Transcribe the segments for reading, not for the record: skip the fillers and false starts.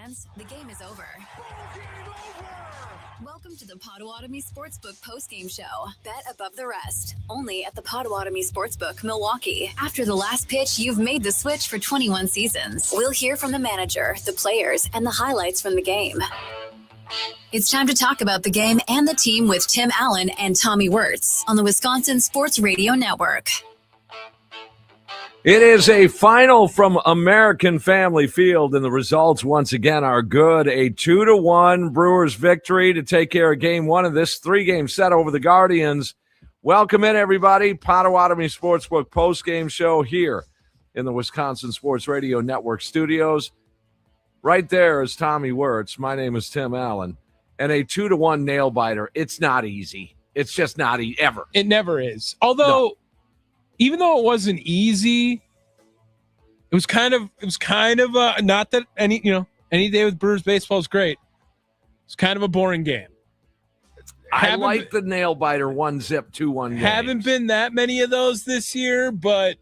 fans, the game is over. Welcome to the Potawatomi Sportsbook postgame show. Bet above the rest. Only at the Potawatomi Sportsbook, Milwaukee. After the last pitch, you've made the switch for 21 seasons. We'll hear from the manager, the players, and the highlights from the game. It's time to talk about the game and the team with Tim Allen and Tommy Wortz on the Wisconsin Sports Radio Network. It is a final from American Family Field, and the results once again are good. A 2-1 Brewers victory to take care of Game 1 of this three-game set over the Guardians. Welcome in, everybody. Potawatomi Sportsbook postgame show here in the Wisconsin Sports Radio Network studios. Right there is Tommy Wortz. My name is Tim Allen. And a 2-1 nail-biter. It's not easy. It's just not ever. It never is. Although... No. Even though it wasn't easy, it was kind of not that any day with Brewers baseball is great. It's kind of a boring game. I like the nail biter 1-zip 2-1 games. Haven't been that many of those this year, but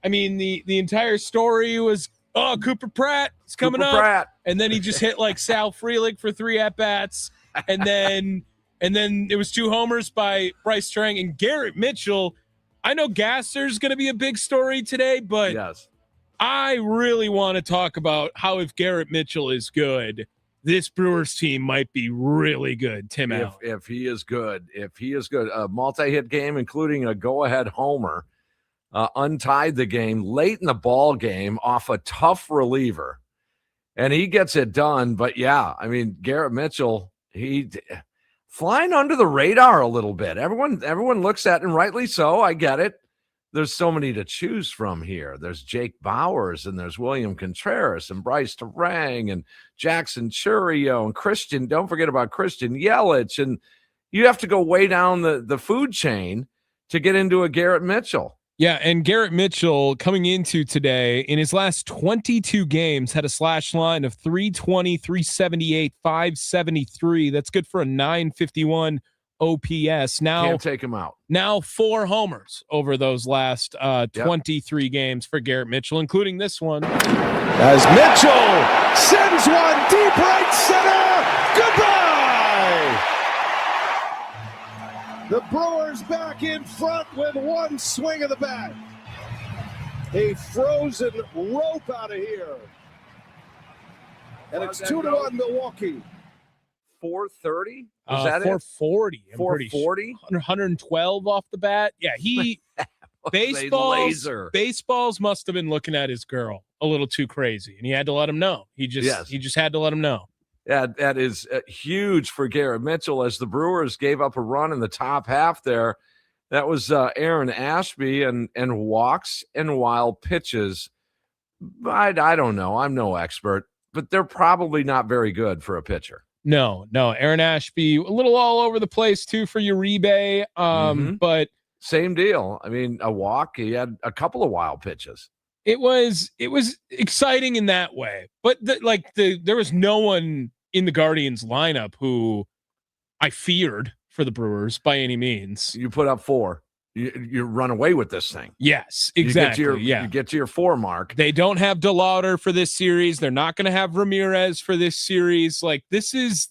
I mean the entire story was Cooper Pratt is coming up, and then he just hit like Sal Frelick for 3 at-bats, and then it was 2 homers by Bryce Strang and Garrett Mitchell. I know Gasser's going to be a big story today, but yes. I really want to talk about how if Garrett Mitchell is good, this Brewers team might be really good, Tim Allen. If he is good, a multi-hit game, including a go-ahead homer, untied the game late in the ball game off a tough reliever, and he gets it done. But, yeah, I mean, Garrett Mitchell, flying under the radar a little bit. Everyone looks at it, and rightly so. I get it. There's so many to choose from here. There's Jake Bowers, and there's William Contreras, and Bryce Terang, and Jackson Churio, and Christian. Don't forget about Christian Yelich. And you have to go way down the food chain to get into a Garrett Mitchell. Yeah, and Garrett Mitchell coming into today in his last 22 games had a slash line of 320, 378, 573. That's good for a 951 OPS. Now can't take him out. Now 4 homers over those last 23 games for Garrett Mitchell, including this one. As Mitchell sends one deep right center. Goodbye. The Brewers back in front with one swing of the bat. A frozen rope out of here. And it's 2-1 Milwaukee. 430? Was that 440. 440? 112 off the bat. Yeah, Baseballs must have been looking at his girl a little too crazy, and he had to let him know. He just had to let him know. Yeah, that is huge for Garrett Mitchell as the Brewers gave up a run in the top half there. That was Aaron Ashby and walks and wild pitches. I don't know. I'm no expert, but they're probably not very good for a pitcher. No. Aaron Ashby, a little all over the place too for Uribe, but same deal. I mean, a walk. He had a couple of wild pitches. It was exciting in that way, but there was no one in the Guardians lineup who I feared for the Brewers by any means. You put up 4. You run away with this thing. Yes, exactly. You get to your 4 mark. They don't have DeLauder for this series. They're not going to have Ramirez for this series. Like this is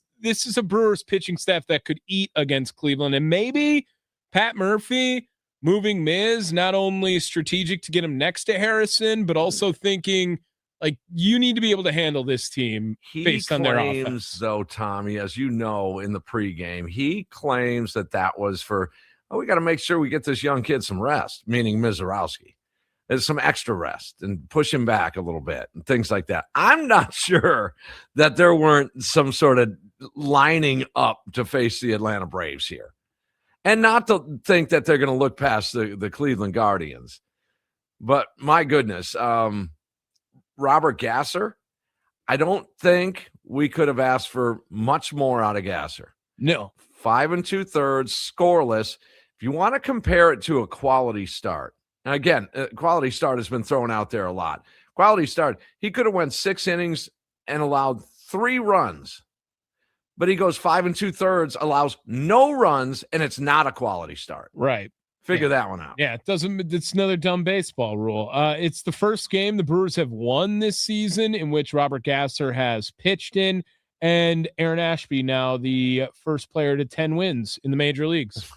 a Brewers pitching staff that could eat against Cleveland, and maybe Pat Murphy moving Miz, not only strategic to get him next to Harrison, but also thinking like you need to be able to handle this team based on their offense. Though, Tommy, as you know, in the pregame, he claims that was for, we got to make sure we get this young kid some rest, meaning Mizorowski. There's some extra rest and push him back a little bit and things like that. I'm not sure that there weren't some sort of lining up to face the Atlanta Braves here. And not to think that they're going to look past the Cleveland Guardians. But my goodness, Robert Gasser, I don't think we could have asked for much more out of Gasser. No. 5 2/3, scoreless. If you want to compare it to a quality start, and again, quality start has been thrown out there a lot. Quality start, he could have went 6 innings and allowed 3 runs. But he goes 5 2/3, allows no runs, and it's not a quality start. Right. Figure that one out. Yeah, it's another dumb baseball rule. It's the first game the Brewers have won this season in which Robert Gasser has pitched in, and Aaron Ashby now the first player to 10 wins in the major leagues.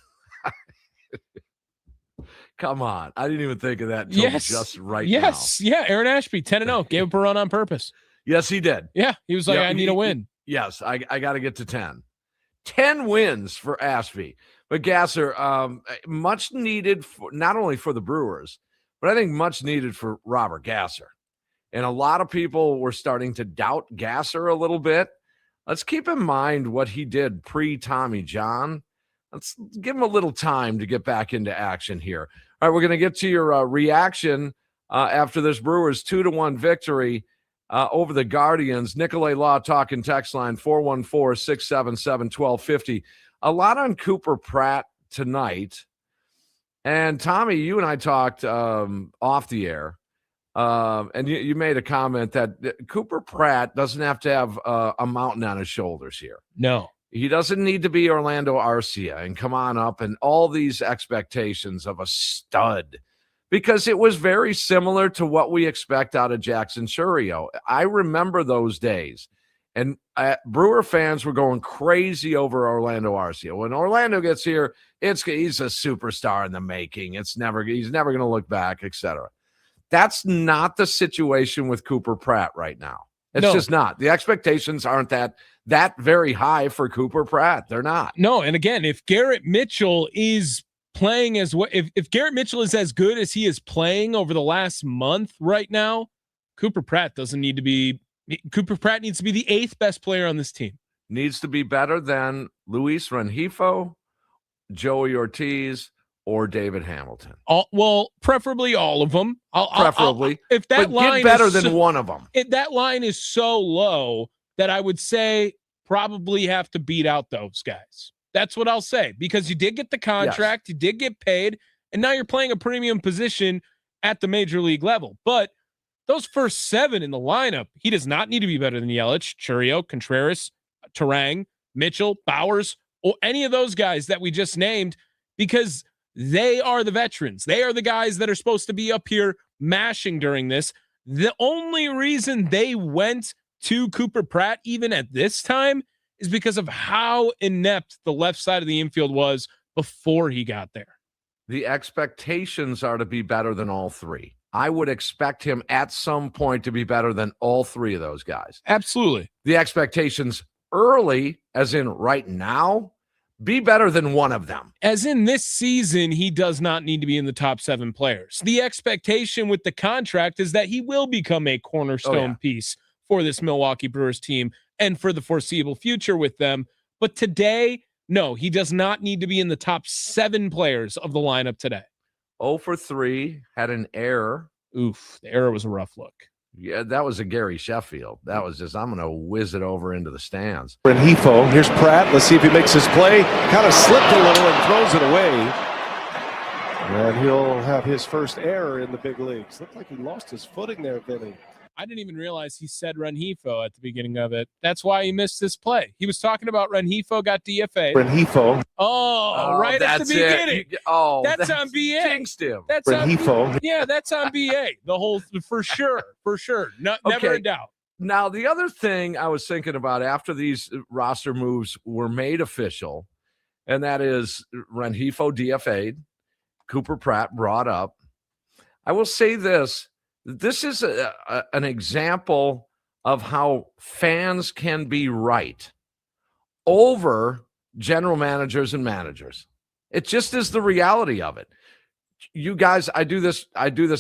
Come on. I didn't even think of that until just right now. Yeah, Aaron Ashby, 10-0, gave up a run on purpose. Yes, he did. Yeah, he was like, I need a win. Yes, I got to get to 10. 10 wins for Ashby. But Gasser, much needed for not only for the Brewers, but I think much needed for Robert Gasser. And a lot of people were starting to doubt Gasser a little bit. Let's keep in mind what he did pre-Tommy John. Let's give him a little time to get back into action here. All right, we're going to get to your reaction after this Brewers 2-1 victory over the Guardians. Nicolay Law talking text line 414-677-1250. A lot on Cooper Pratt tonight. And Tommy, you and I talked off the air. And you made a comment that Cooper Pratt doesn't have to have a mountain on his shoulders here. No. He doesn't need to be Orlando Arcia and come on up and all these expectations of a stud, because it was very similar to what we expect out of Jackson Chourio. I remember those days, and Brewer fans were going crazy over Orlando Arcia. When Orlando gets here, he's a superstar in the making. He's never going to look back, etc. That's not the situation with Cooper Pratt right now. It's just not. The expectations aren't that very high for Cooper Pratt. They're not. No, and again, if Garrett Mitchell is playing as well, if Garrett Mitchell is as good as he is playing over the last month right now, Cooper Pratt needs to be the 8th best player on this team. Needs to be better than Luis Rengifo, Joey Ortiz, or David Hamilton. Preferably all of them. Preferably. If that line get better than one of them. If that line is so low that I would say probably have to beat out those guys. That's what I'll say, because you did get the contract, You did get paid, and now you're playing a premium position at the major league level. But those first 7 in the lineup, he does not need to be better than Yelich, Chourio, Contreras, Turang, Mitchell, Bowers, or any of those guys that we just named, because they are the veterans. They are the guys that are supposed to be up here mashing during this. The only reason they went to Cooper Pratt, even at this time, is because of how inept the left side of the infield was before he got there. The expectations are to be better than all three. I would expect him at some point to be better than all three of those guys. Absolutely. The expectations early, as in right now, be better than one of them. As in this season, he does not need to be in the top 7 players. The expectation with the contract is that he will become a cornerstone piece for this Milwaukee Brewers team and for the foreseeable future with them. But today, no, he does not need to be in the top 7 players of the lineup today. 0 for 3, had an error. Oof, the error was a rough look. Yeah, that was a Gary Sheffield. That was just, I'm going to whiz it over into the stands. Rengifo, here's Pratt. Let's see if he makes his play. Kind of slipped a little and throws it away. And he'll have his first error in the big leagues. Looked like he lost his footing there, Vinny. I didn't even realize he said Rengifo at the beginning of it. That's why he missed this play. He was talking about Rengifo got DFA. Rengifo. Oh, right at the beginning. That's on BA. Jinxed him. That's Rengifo. That's on BA. The whole, for sure. No, never a doubt. Now, the other thing I was thinking about after these roster moves were made official, and that is Rengifo DFA'd, Cooper Pratt brought up. I will say this. This is an example of how fans can be right over general managers and managers. It just is the reality of it. You guys, I do this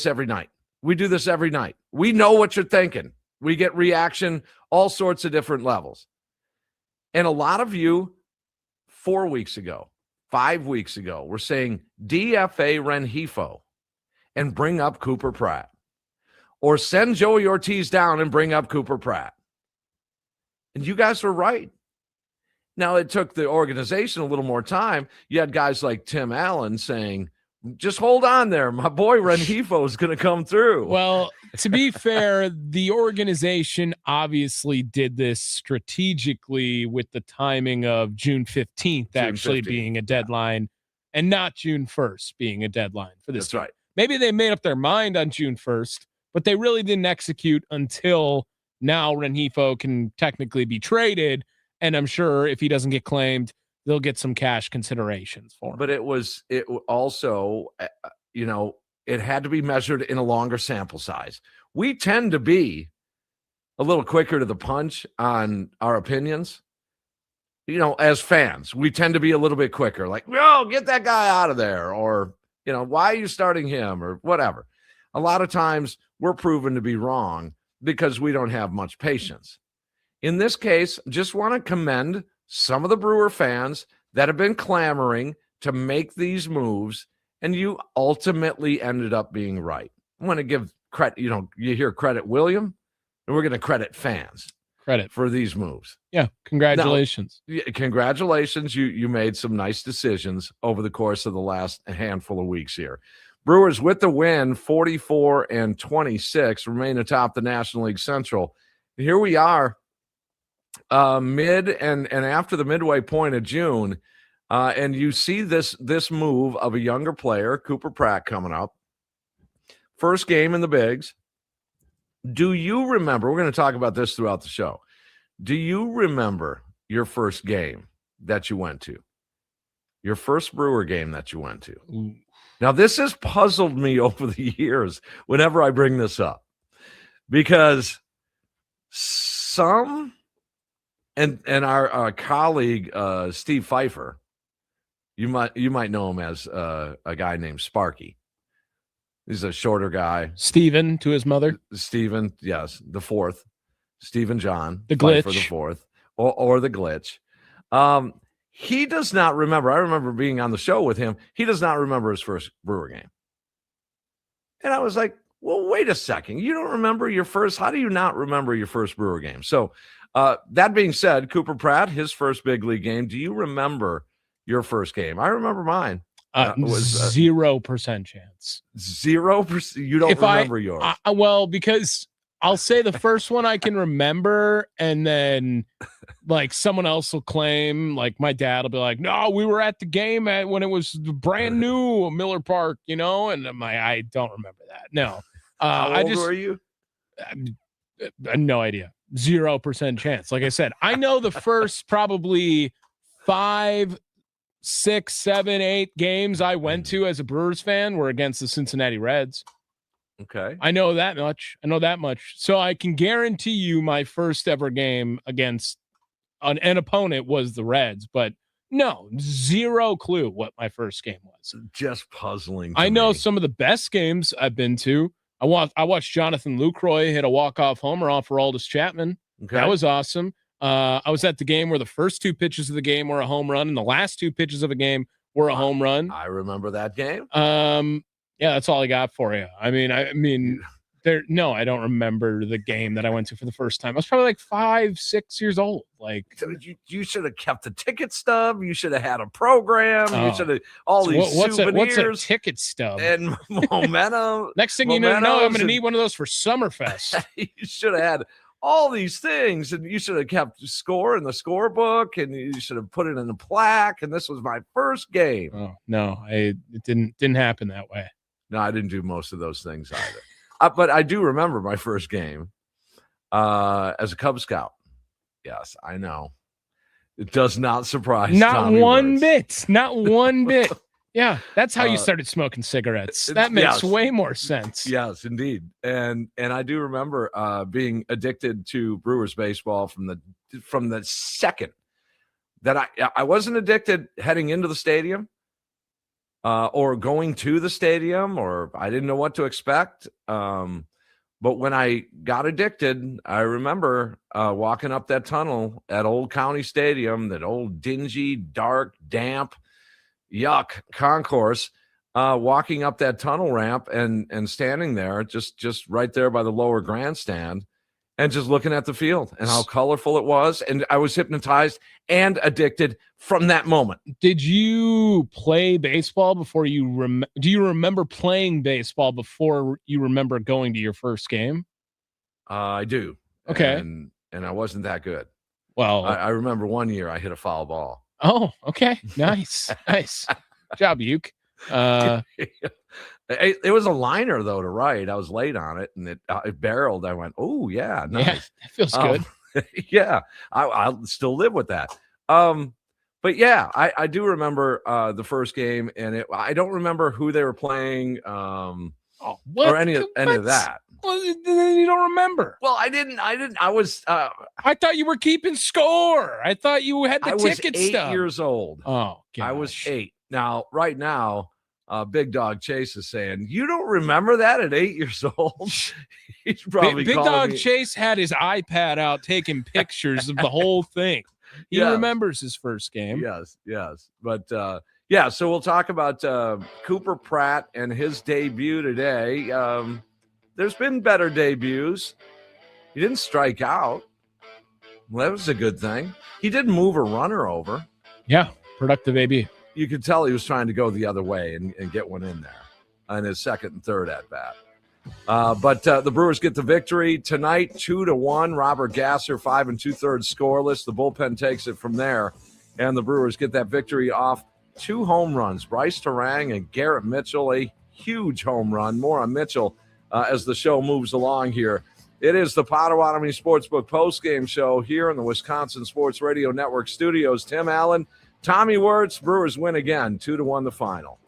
every night. We do this every night. We know what you're thinking. We get reaction, all sorts of different levels. And a lot of you 4 weeks ago, 5 weeks ago, were saying DFA Rengifo and bring up Cooper Pratt. Or send Joey Ortiz down and bring up Cooper Pratt. And you guys were right. Now, it took the organization a little more time. You had guys like Tim Allen saying, just hold on there. My boy Rengifo is going to come through. Well, to be fair, the organization obviously did this strategically with the timing of June 15th being a deadline. and not June 1st being a deadline for this. That's right. Maybe they made up their mind on June 1st, but they really didn't execute until now. Rengifo can technically be traded, and I'm sure if he doesn't get claimed, they'll get some cash considerations for him. But it also, it had to be measured in a longer sample size. We tend to be a little quicker to the punch on our opinions. As fans, we tend to be a little bit quicker, like, no, get that guy out of there, or, why are you starting him, or whatever. A lot of times we're proven to be wrong because we don't have much patience. In this case, just want to commend some of the Brewer fans that have been clamoring to make these moves, and you ultimately ended up being right. I want to give credit, you hear credit William, and we're going to credit fans. Credit for these moves. Yeah, congratulations. Now, congratulations. You made some nice decisions over the course of the last handful of weeks here. Brewers with the win, 44-26, remain atop the National League Central. Here we are, mid and after the midway point of June, and you see this move of a younger player, Cooper Pratt, coming up. First game in the bigs. Do you remember? We're going to talk about this throughout the show. Do you remember your first game that you went to? Your first Brewer game that you went to? Ooh. Now, this has puzzled me over the years whenever I bring this up, because some and our colleague Steve Pfeiffer, you might know him as a guy named Sparky. He's a shorter guy. Stephen to his mother. Stephen, yes, the fourth. Stephen John. The glitch. For the fourth. Or the glitch. He does not remember. I remember being on the show with him. He does not remember his first Brewer game. And I was like, well, wait a second. You don't remember your first? How do you not remember your first Brewer game? So that being said, Cooper Pratt, his first big league game. Do you remember your first game? I remember mine. 0% chance. 0%? You don't remember yours? Well, because I'll say the first one I can remember, and then like someone else will claim, like my dad will be like, no, we were at the game when it was brand new Miller Park, and I don't remember that. No. How old were you? No idea. 0% chance. Like I said, I know the first probably 5, 6, 7, 8 games I went to as a Brewers fan were against the Cincinnati Reds. Okay. I know that much. So I can guarantee you my first ever game against an opponent was the Reds, but no, 0 clue what my first game was. Just puzzling. I know some of the best games I've been to. I watched Jonathan Lucroy hit a walk-off homer off Aroldis Chapman. Okay. That was awesome. I was at the game where the first 2 pitches of the game were a home run, and the last 2 pitches of a game were a home run. I remember that game. Yeah, that's all I got for you. I mean, I don't remember the game that I went to for the first time. I was probably like 5, 6 years old. Like, you should have kept the ticket stub. You should have had a program. You should have these souvenirs. What's a ticket stub? And momentum. Next thing you know, I'm going to need one of those for Summerfest. You should have had all these things, and you should have kept score in the scorebook, and you should have put it in a plaque. And this was my first game. Oh no, it didn't happen that way. No, I didn't do most of those things either. But I do remember my first game as a Cub Scout. Yes, I know. It does not surprise. Not Tommy one Wortz. bit. Not one bit. Yeah, that's how you started smoking cigarettes. That makes way more sense. Yes, indeed. And I do remember being addicted to Brewers baseball from the second that I wasn't addicted heading into the stadium or going to the stadium, or I didn't know what to expect. But when I got addicted, I remember walking up that tunnel at Old County Stadium, that old dingy, dark, damp, yuck concourse, walking up that tunnel ramp and standing there just right there by the lower grandstand and just looking at the field and how colorful it was. And I was hypnotized and addicted from that moment. Did you play baseball before do you remember playing baseball before you remember going to your first game? I do. Okay. And I wasn't that good. Well, I remember one year I hit a foul ball. Oh, okay. Nice. Nice. Job, Uke. It was a liner though to right. I was late on it, and it barreled. I went, oh yeah, nice. Yeah, that feels good. Yeah, I'll still live with that. But yeah, I do remember the first game, and I don't remember who they were playing, or any of that. Well, then you don't remember. Well, I didn't. I was. I thought you were keeping score. I thought you had the ticket stuff. I was 8 years old. Oh, gosh. I was 8. Now, right now, Big Dog Chase is saying, "You don't remember that at 8 years old?" He's probably Big Dog Chase had his iPad out taking pictures of the whole thing. He remembers his first game. Yes. But yeah, so we'll talk about Cooper Pratt and his debut today. There's been better debuts. He didn't strike out. Well, that was a good thing. He did move a runner over. Yeah, productive AB. You could tell he was trying to go the other way and get one in there on his second and third at bat. But the Brewers get the victory tonight, 2-1. Robert Gasser, 5 2/3 scoreless. The bullpen takes it from there, and the Brewers get that victory off 2 home runs. Bryce Terang and Garrett Mitchell, a huge home run. More on Mitchell as the show moves along here. It is the Potawatomi Sportsbook postgame show here in the Wisconsin Sports Radio Network studios. Tim Allen, Tommy Wortz, Brewers win again, 2-1 the final.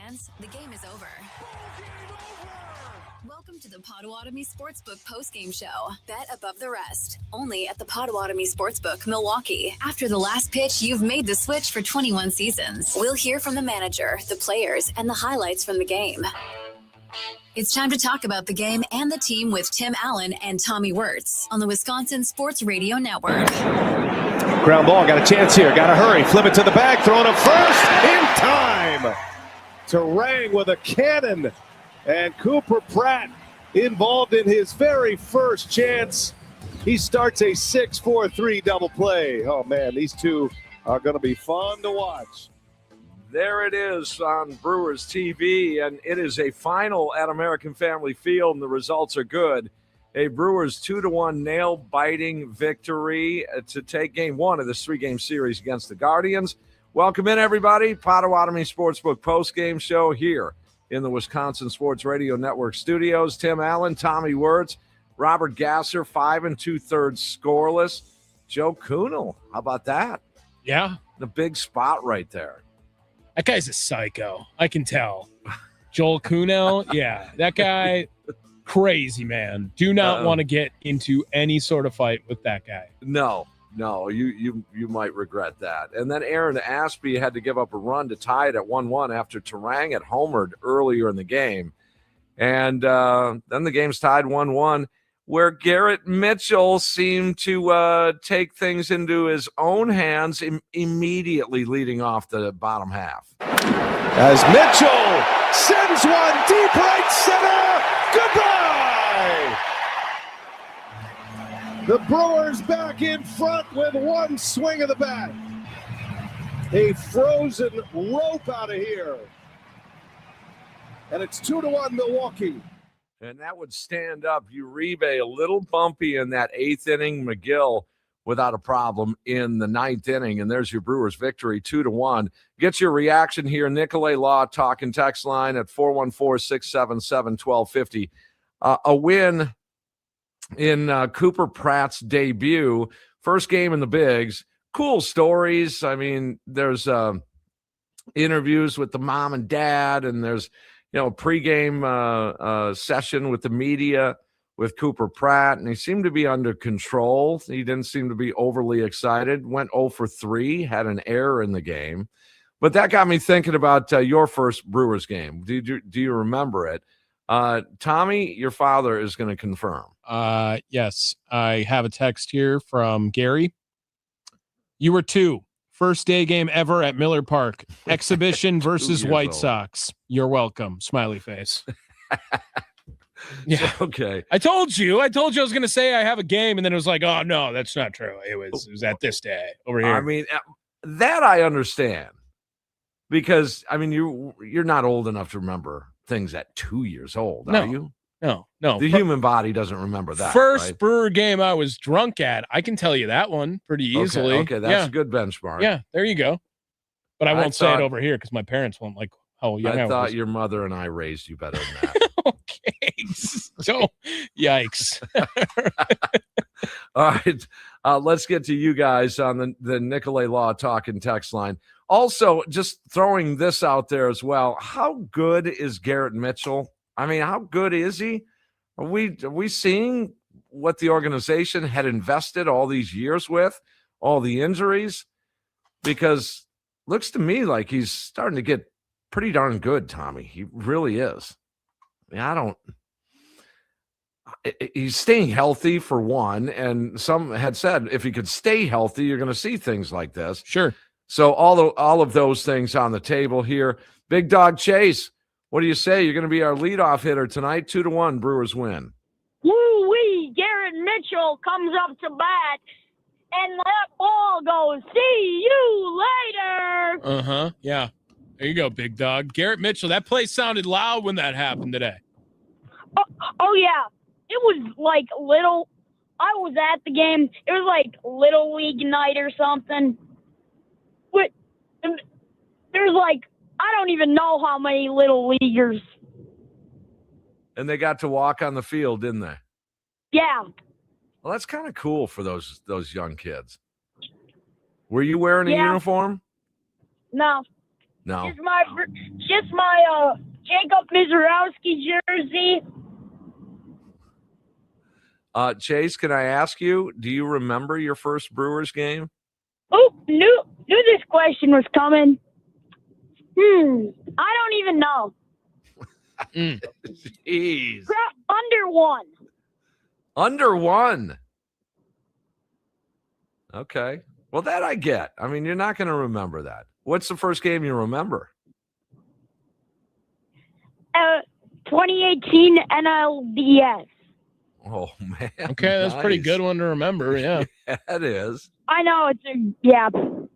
fans, the game is over. Welcome to the Potawatomi Sportsbook postgame show. Bet above the rest. Only at the Potawatomi Sportsbook, Milwaukee. After the last pitch, you've made the switch for 21 seasons. We'll hear from the manager, the players, and the highlights from the game. It's time to talk about the game and the team with Tim Allen and Tommy Wortz on the Wisconsin Sports Radio Network. Ground ball, got a chance here. Got to hurry. Flip it to the bag. Throw it up first. In time. Terang with a cannon. And Cooper Pratt involved in his very first chance. He starts a 6-4-3 double play. Oh, man, these two are going to be fun to watch. There it is on Brewers TV, and it is a final at American Family Field, and the results are good. A Brewers 2-1 nail-biting victory to take game one of this three-game series against the Guardians. Welcome in, everybody. Potawatomi Sportsbook postgame show here in the Wisconsin Sports Radio Network studios. Tim Allen, Tommy Wortz, Robert Gasser, 5 2/3 scoreless. Joe Kunal, how about that? Yeah. The big spot right there. That guy's a psycho. I can tell. Joel Kuno, yeah, that guy, crazy, man. Do not want to get into any sort of fight with that guy. No, you might regret that. And then Aaron Aspie had to give up a run to tie it at 1-1 after Terang had homered earlier in the game. And then the game's tied 1-1, where Garrett Mitchell seemed to take things into his own hands immediately leading off the bottom half. As Mitchell sends one deep right center. Goodbye! The Brewers back in front with one swing of the bat. A frozen rope out of here. And it's 2-1 Milwaukee. And that would stand up Uribe, a little bumpy in that eighth inning. McGill without a problem in the ninth inning. And there's your Brewers victory, 2-1. Get your reaction here. Nicolay Law talking text line at 414-677-1250. A win in Cooper Pratt's debut. First game in the bigs. Cool stories. I mean, there's interviews with the mom and dad, and there's pregame session with the media with Cooper Pratt, and he seemed to be under control. He didn't seem to be overly excited. Went 0 for 3, had an error in the game. But that got me thinking about your first Brewers game. Do you remember it? Tommy, your father is going to confirm. Yes, I have a text here from Gary. You were 2. First day game ever at Miller Park. Exhibition versus White Sox. You're welcome. Smiley face. Yeah. Okay. I told you I was going to say I have a game, and then it was like, oh, no, that's not true. It was at this day over here. I mean, that I understand. Because, I mean, you're not old enough to remember things at 2 years old, are you? No. The human body doesn't remember that. First right? Brewer game I was drunk at, I can tell you that one pretty easily. Okay, that's a good benchmark. Yeah, there you go. But I won't say it over here because my parents won't like how young I was. I thought your mother and I raised you better than that. Okay. So, yikes. All right. Let's get to you guys on the Nicolay Law talking text line. Also, just throwing this out there as well. How good is Garrett Mitchell? I mean, how good is he? Are we seeing what the organization had invested all these years with, all the injuries? Because looks to me like he's starting to get pretty darn good, Tommy. He really is. I mean, he's staying healthy for one, and some had said if he could stay healthy, you're going to see things like this. Sure. So all of those things on the table here. Big Dog Chase, what do you say? You're going to be our leadoff hitter tonight. 2-1, Brewers win. Woo-wee, Garrett Mitchell comes up to bat, and that ball goes, see you later. Uh-huh, yeah. There you go, Big Dog. Garrett Mitchell, that place sounded loud when that happened today. Oh yeah. It was like I was at the game. It was like Little League night or something. But there's I don't even know how many Little Leaguers. And they got to walk on the field, didn't they? Yeah. Well, that's kind of cool for those young kids. Were you wearing a uniform? No. No. Just my Jacob Mizorowski jersey. Chase, can I ask you, do you remember your first Brewers game? Oh, knew this question was coming. I don't even know. Jeez. Under one. Under one. Okay. Well, that I get. I mean, you're not going to remember that. What's the first game you remember? 2018 NLDS. Oh, man. Okay, that's a pretty good one to remember, yeah. Yeah, it is. I know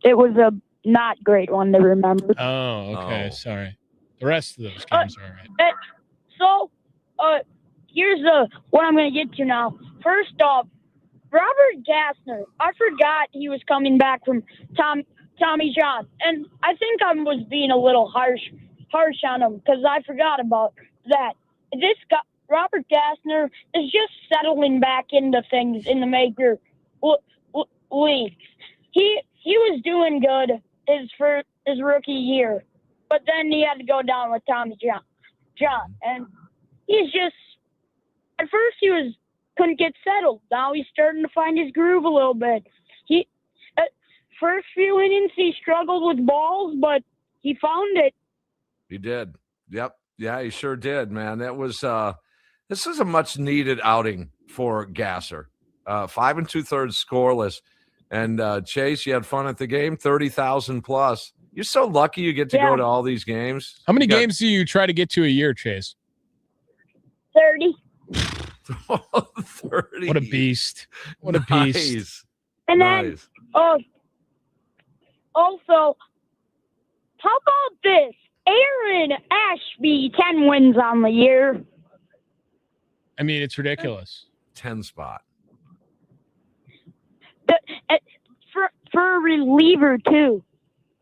it was a not great one to remember. Oh, okay, Oh. Sorry. The rest of those games are all right. So, here's what I'm going to get to now. First off, Robert Gassner. I forgot he was coming back from Tommy John, and I think I was being a little harsh on him because I forgot about that. This guy, Robert Gassner, is just settling back into things in the major leagues. He was doing good his rookie year, but then he had to go down with Tommy John, and he's just at first he couldn't get settled. Now he's starting to find his groove a little bit. He first few innings he struggled with balls, but he found it. He did. Yep. Yeah, he sure did, man. That was this is a much needed outing for Gasser. 5 2/3 scoreless. And Chase, you had fun at the game, 30,000 plus. You're so lucky you get to go to all these games. How many games do you try to get to a year, Chase? 30. 30. What a beast. What a beast. And then also, how about this? Aaron Ashby, 10 wins on the year. I mean, it's ridiculous. 10 spot. For a reliever, too.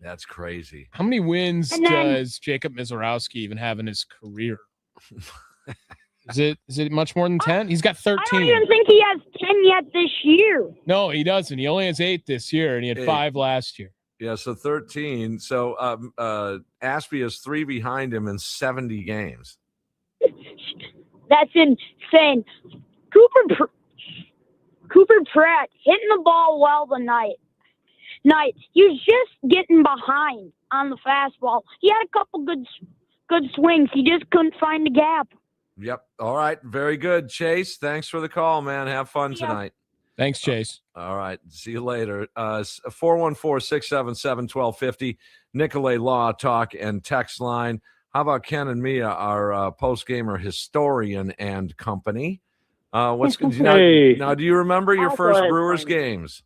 That's crazy. How many wins does Jacob Mizorowski even have in his career? Is it much more than 10? He's got 13. I don't even think he has 10 yet this year. No, he doesn't. He only has 8 this year, and he had 5 last year. Yeah, so 13. So Ashby is 3 behind him in 70 games. That's insane. Cooper Pratt hitting the ball well tonight. He was just getting behind on the fastball. He had a couple good swings. He just couldn't find the gap. Yep. All right. Very good, Chase. Thanks for the call, man. Have fun tonight. Thanks, Chase. All right. See you later. 414-677-1250. Nicolay Law Talk and Text Line. How about Ken and Mia, our post-gamer historian and company? What's now, do you remember your first Brewers games?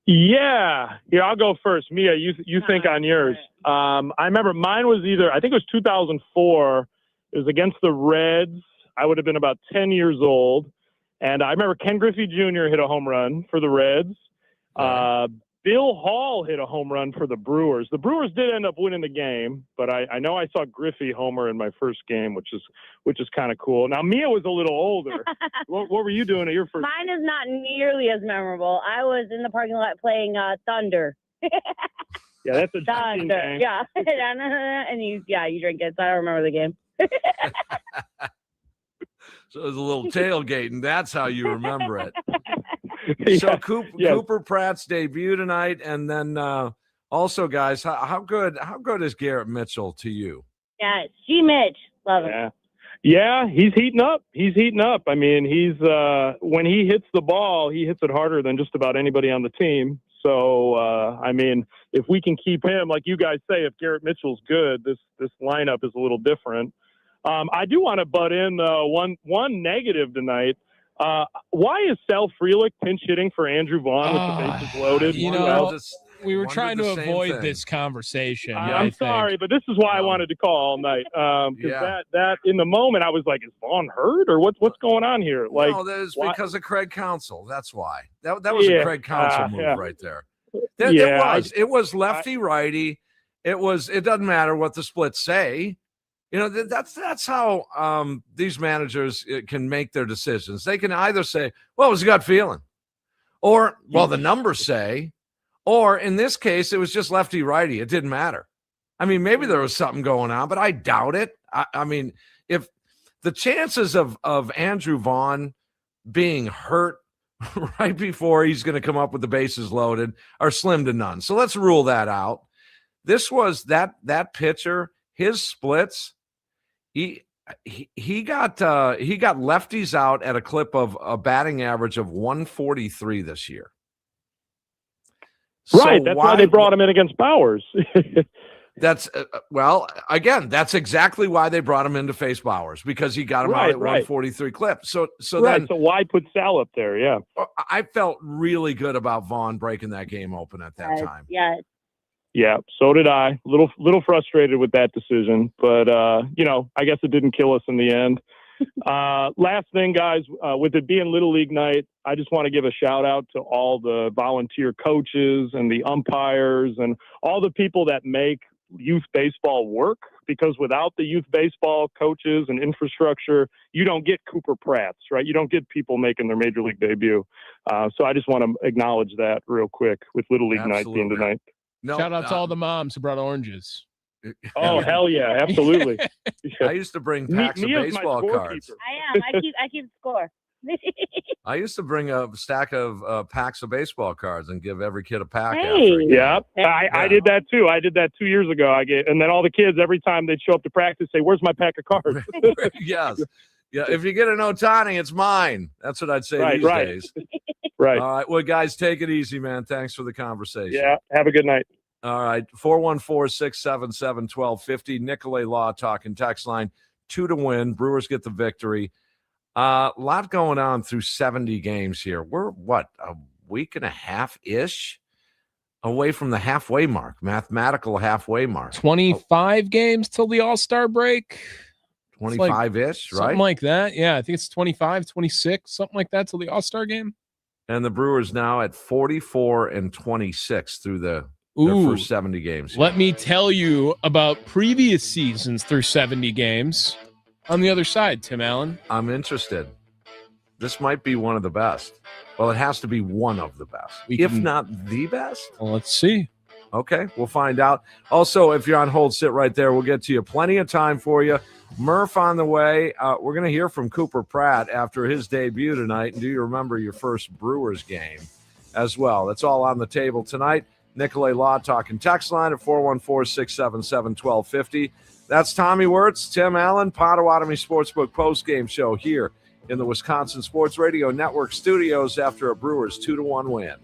Yeah. I'll go first. Mia, you think on yours. I remember mine was I think it was 2004. It was against the Reds. I would have been about 10 years old. And I remember Ken Griffey Jr. hit a home run for the Reds. Bill Hall hit a home run for the Brewers. The Brewers did end up winning the game, but I know I saw Griffey homer in my first game, which is kind of cool. Now, Mia was a little older. What were you doing at your first? Mine is not nearly as memorable. I was in the parking lot playing Thunder. Yeah, that's a drinking Thunder. game. Yeah, and you drink it. So I don't remember the game. So it was a little tailgating. That's how you remember it. Yeah, So Cooper Pratt's debut tonight, and then also, guys, how good is Garrett Mitchell to you? Yeah, G. Mitch, love him. Yeah, he's heating up. I mean, he's when he hits the ball, he hits it harder than just about anybody on the team. So, I mean, if we can keep him, like you guys say, if Garrett Mitchell's good, this lineup is a little different. I do want to butt in one negative tonight. Why is Sal Frelick pinch hitting for Andrew Vaughn with the bases loaded? We were trying to avoid this conversation. I'm sorry, but this is why I wanted to call all night. Because that in the moment I was like, is Vaughn hurt or what's going on here? Like, no, that is because of Craig Counsell. That's why. That was a Craig Counsell move right there. It was lefty righty. It doesn't matter what the splits say. You know, that's how these managers can make their decisions. They can either say, well, it was a gut feeling, or, well, the numbers say, or in this case, it was just lefty righty. It didn't matter. I mean, maybe there was something going on, but I doubt it. I mean, if the chances of Andrew Vaughn being hurt right before he's going to come up with the bases loaded are slim to none. So let's rule that out. This was that pitcher, his splits. He got lefties out at a clip of a batting average of 143 this year. Right. So that's why they brought him in against Bowers. That's well, again, that's exactly why they brought him in to face Bowers, because he got him out at 143 clip. So then, so why put Sal up there? Yeah. I felt really good about Vaughn breaking that game open at that time. Yeah, so did I. Little frustrated with that decision, but I guess it didn't kill us in the end. Last thing, guys, with it being Little League night, I just want to give a shout out to all the volunteer coaches and the umpires and all the people that make youth baseball work, because without the youth baseball coaches and infrastructure, you don't get Cooper Pratts, right? You don't get people making their major league debut. So I just want to acknowledge that real quick with Little League night being tonight. No, shout out to all the moms who brought oranges. Oh, hell yeah, absolutely. I used to bring packs of baseball cards. I am. I keep score. I used to bring a stack of packs of baseball cards and give every kid a pack. Yeah, I did that too. I did that 2 years ago. And then all the kids, every time they'd show up to practice, say, "Where's my pack of cards?" Yes. Yeah, if you get an Ohtani, it's mine. That's what I'd say these days. Right. All right. Well, guys, take it easy, man. Thanks for the conversation. Yeah. Have a good night. All right. 414-677-1250. Nicolay Law talking text line. 2 to win. Brewers get the victory. A lot going on through 70 games here. We're, a week and a half-ish away from the halfway mark, mathematical halfway mark. 25 games till the All-Star break. 25-ish, right? Something like that. Yeah, I think it's 25, 26, something like that till the All-Star game. And the Brewers now at 44-26 through their first 70 games. Let me tell you about previous seasons through 70 games on the other side, Tim Allen. I'm interested. This might be one of the best. Well, it has to be one of the best, if not the best. Well, let's see. Okay, we'll find out. Also, if you're on hold, sit right there. We'll get to you. Plenty of time for you. Murph on the way. We're going to hear from Cooper Pratt after his debut tonight. And do you remember your first Brewers game as well? That's all on the table tonight. Nicolay Law talking text line at 414-677-1250. That's Tommy Wortz, Tim Allen, Potawatomi Sportsbook postgame show here in the Wisconsin Sports Radio Network studios after a Brewers 2-1 win.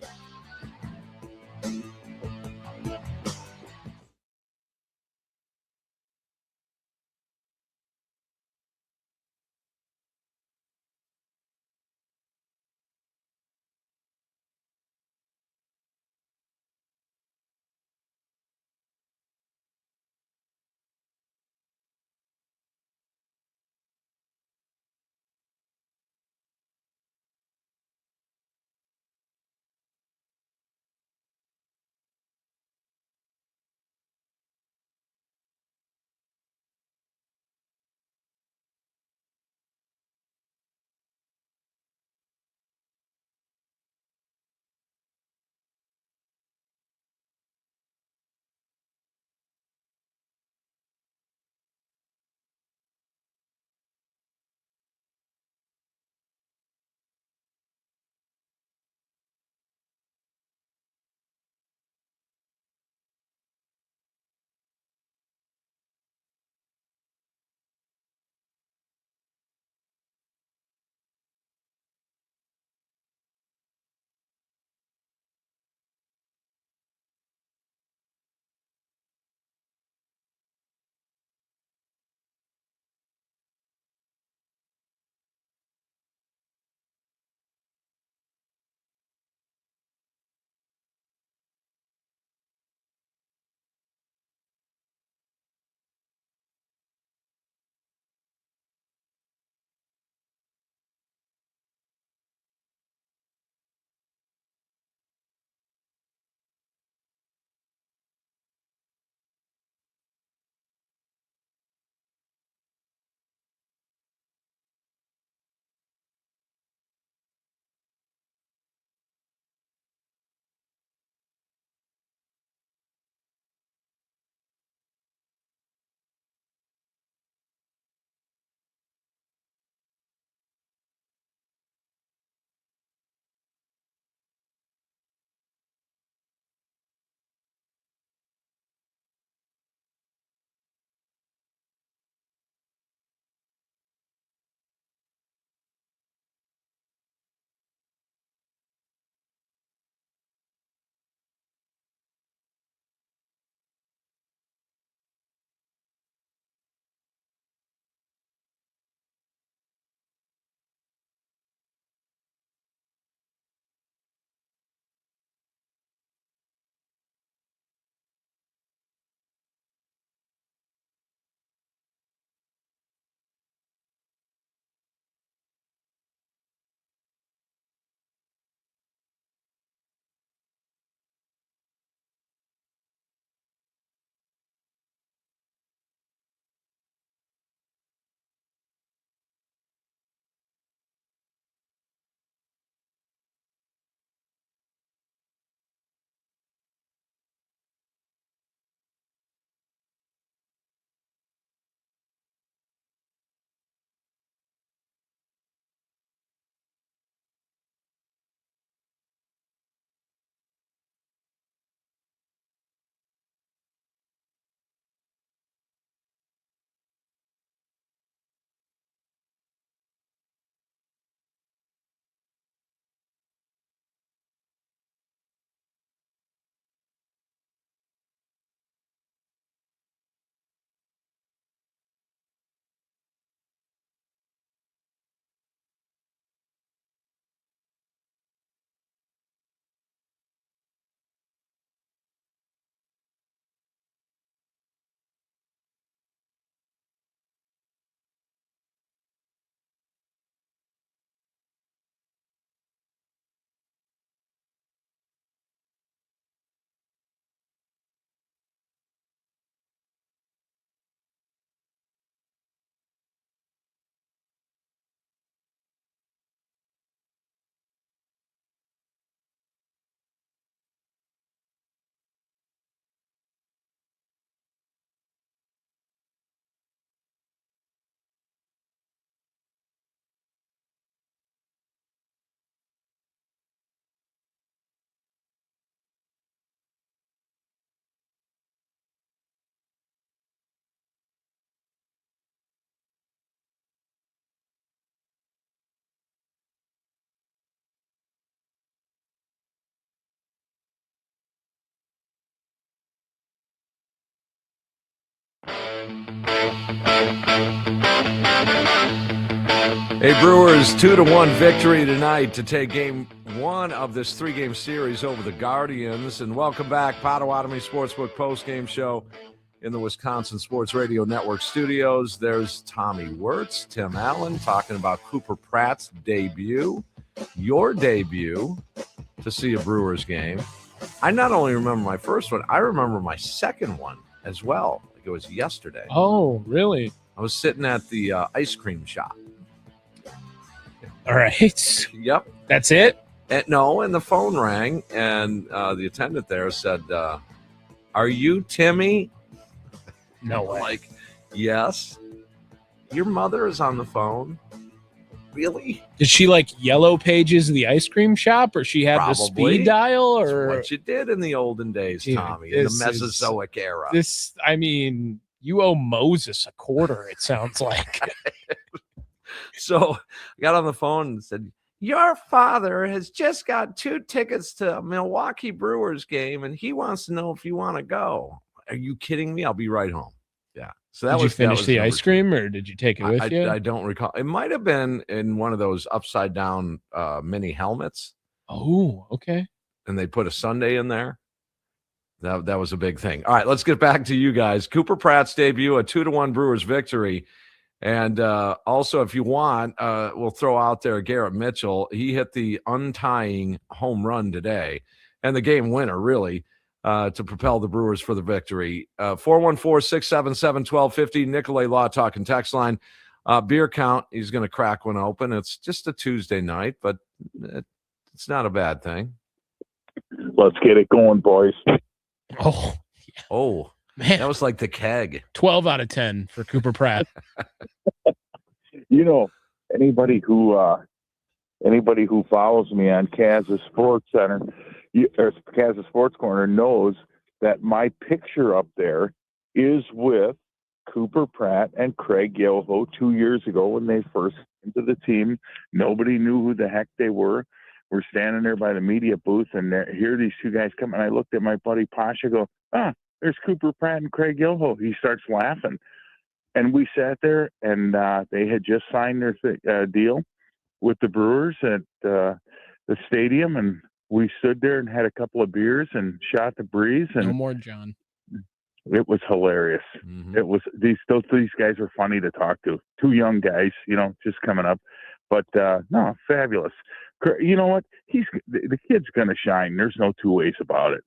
A Brewers 2-1 victory tonight to take game one of this three-game series over the Guardians. And welcome back, Potawatomi Sportsbook post-game show in the Wisconsin Sports Radio Network studios. There's Tommy Wortz, Tim Allen, talking about Cooper Pratt's debut, your debut to see a Brewers game. I not only remember my first one, I remember my second one as well. Like it was yesterday. Oh, really? I was sitting at the ice cream shop. All right. Yep. That's it? And the phone rang, and the attendant there said, are you Timmy? No way. Like, yes. Your mother is on the phone. Really? Did she like yellow pages of the ice cream shop, or she had the Probably. speed dial, or That's what you did in the olden days, Dude, Tommy, in the this Mesozoic era. this? I mean, you owe Moses a quarter. It sounds like. So I got on the phone and said, your father has just got 2 tickets to a Milwaukee Brewers game, and he wants to know if you want to go. Are you kidding me? I'll be right home. Yeah. So that Did you finish the ice 2. cream, or did you take it with you? I don't recall. It might have been in one of those upside down mini helmets. Oh, okay. And they put a sundae in there. That was a big thing. All right, let's get back to you guys. Cooper Pratt's debut, a 2-1 Brewers victory. And also, if you want, we'll throw out there Garrett Mitchell. He hit the untying home run today and the game winner, really, to propel the Brewers for the victory. 414-677-1250, Nicolay Law Talk and text line. Beer count, he's going to crack one open. It's just a Tuesday night, but it's not a bad thing. Let's get it going, boys. Oh, yeah. Oh. Man, that was like the keg. 12 out of 10 for Cooper Pratt. You know, anybody who follows me on Kansas Sports Center or Kansas Sports Corner knows that my picture up there is with Cooper Pratt and Craig Yoho 2 years ago when they first came to the team. Nobody knew who the heck they were. We're standing there by the media booth, and here these two guys come, and I looked at my buddy Pasha, go, there's Cooper Pratt and Craig Yoho. He starts laughing. And we sat there, and they had just signed their deal with the Brewers at the stadium, and we stood there and had a couple of beers and shot the breeze. And no more, John. It was hilarious. Mm-hmm. It was these guys were funny to talk to. 2 young guys, just coming up. But no, fabulous. You know what? The kid's going to shine. There's no 2 ways about it.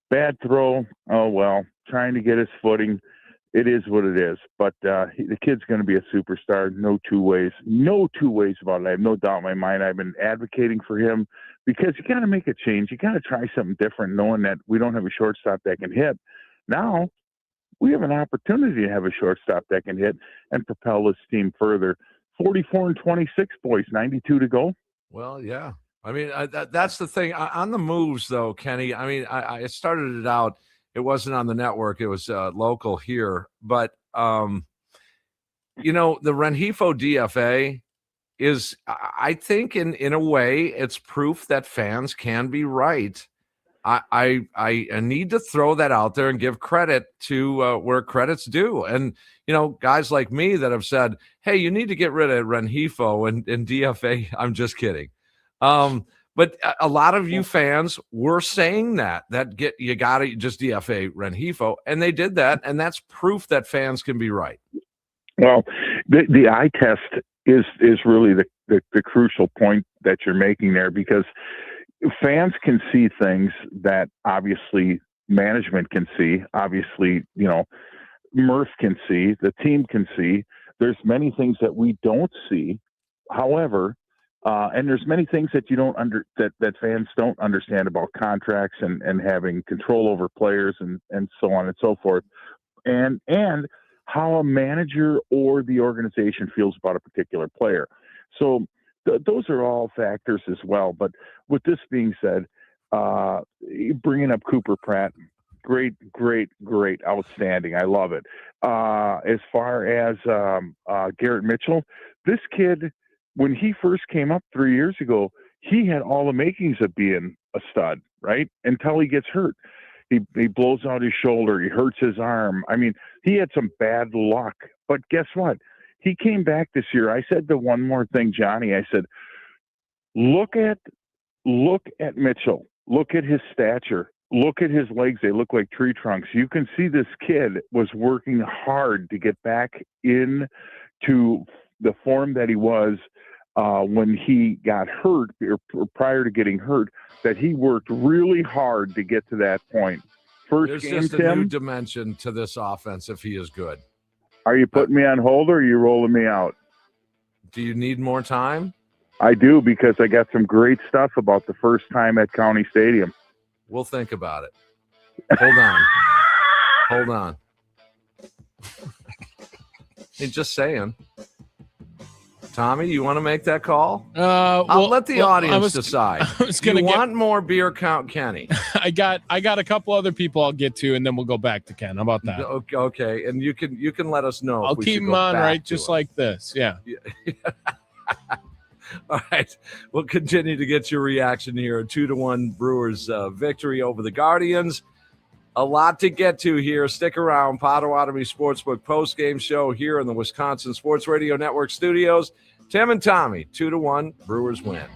Bad throw. Oh, well, trying to get his footing. It is what it is. But the kid's going to be a superstar. No 2 ways. No 2 ways about it. I have no doubt in my mind. I've been advocating for him because you got to make a change. You got to try something different, knowing that we don't have a shortstop that can hit. Now we have an opportunity to have a shortstop that can hit and propel this team further. 44-26, boys. 92 to go. Well, yeah. I mean, that's the thing. On the moves, though, Kenny, I mean, I started it out. It wasn't on the network. It was local here. But, the Rengifo DFA is, I think, in a way, it's proof that fans can be right. I need to throw that out there and give credit to where credit's due. And, guys like me that have said, hey, you need to get rid of Rengifo and DFA. I'm just kidding. But a lot of you fans were saying that you got to just DFA Rengifo, and they did that, and that's proof that fans can be right. Well, the eye test is really the crucial point that you're making there, because fans can see things that obviously management can see, obviously, Murph can see, the team can see. There's many things that we don't see. However, and there's many things that that fans don't understand about contracts and having control over players and so on and so forth, and how a manager or the organization feels about a particular player. So those are all factors as well. But with this being said, bringing up Cooper Pratt, great, outstanding. I love it. As far as Garrett Mitchell, this kid, when he first came up 3 years ago, he had all the makings of being a stud, right? Until he gets hurt. He blows out his shoulder. He hurts his arm. I mean, he had some bad luck. But guess what? He came back this year. I said the one more thing, Johnny. I said, look at Mitchell. Look at his stature. Look at his legs. They look like tree trunks. You can see this kid was working hard to get back into the form that he was when he got hurt, or prior to getting hurt, that he worked really hard to get to that point. There's just a new dimension to this offense if he is good. Are you putting me on hold or are you rolling me out? Do you need more time? I do, because I got some great stuff about the first time at County Stadium. We'll think about it. Hold on. Hold on. Hey, just saying. Tommy, you want to make that call? I'll let the audience decide. You want more beer count Kenny? I got a couple other people I'll get to, and then we'll go back to Ken. How about that? Okay, and you can let us know. I'll keep them on right, just like this. Yeah. All right, we'll continue to get your reaction here. 2-1 Brewers victory over the Guardians. A lot to get to here. Stick around. Potawatomi Sportsbook post-game show here in the Wisconsin Sports Radio Network studios. Tim and Tommy, 2-1 Brewers win.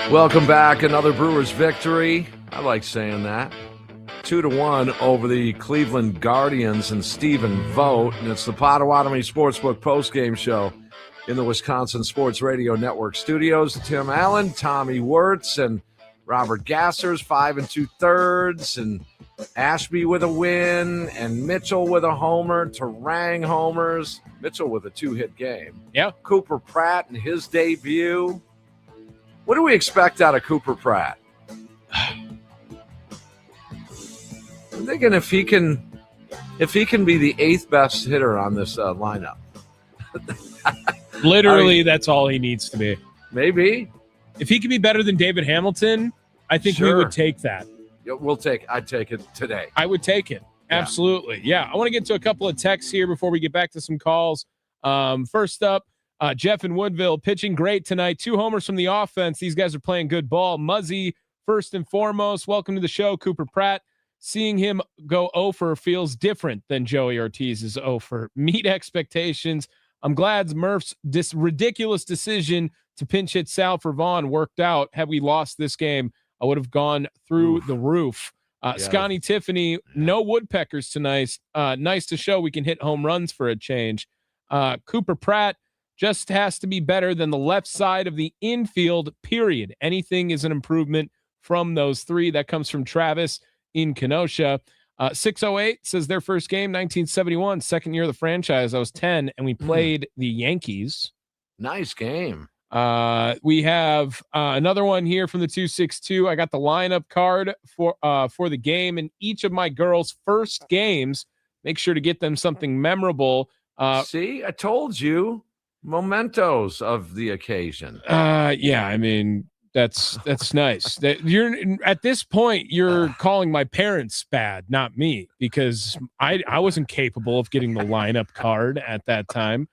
Welcome back. Another Brewers victory. I like saying that. 2-1 over the Cleveland Guardians and Stephen Vogt. And it's the Potawatomi Sportsbook postgame show in the Wisconsin Sports Radio Network studios. Tim Allen, Tommy Wortz, and Robert Gassers, 5 2/3, and Ashby with a win, and Mitchell with a homer, Terang homers, Mitchell with a 2-hit game. Yeah. Cooper Pratt in his debut. What do we expect out of Cooper Pratt? I'm thinking if he can be the 8th best hitter on this lineup. Literally, that's all he needs to be. Maybe. If he could be better than David Hamilton, I think we would take that. Yeah, I'd take it today. I would take it. Yeah. Absolutely. Yeah. I want to get to a couple of texts here before we get back to some calls. First up, Jeff in Woodville, pitching great tonight. 2 homers from the offense. These guys are playing good ball. Muzzy, first and foremost. Welcome to the show, Cooper Pratt. Seeing him go 0 feels different than Joey Ortiz's 0. Meet expectations. I'm glad Murph's ridiculous decision to pinch hit Sal for Vaughn worked out. Had we lost this game, I would have gone through the roof. Scotty Tiffany, no woodpeckers tonight. Nice to show we can hit home runs for a change. Cooper Pratt just has to be better than the left side of the infield, period. Anything is an improvement from those 3. That comes from Travis in Kenosha. 608 says their first game, 1971, second year of the franchise. I was 10, and we played the Yankees. Nice game. We have another one here from the 262. I got the lineup card for the game, and each of my girls' first games, make sure to get them something memorable. See, I told you, mementos of the occasion. Yeah, I mean, that's nice. That you're at this point, you're calling my parents bad, not me, because I wasn't capable of getting the lineup card at that time.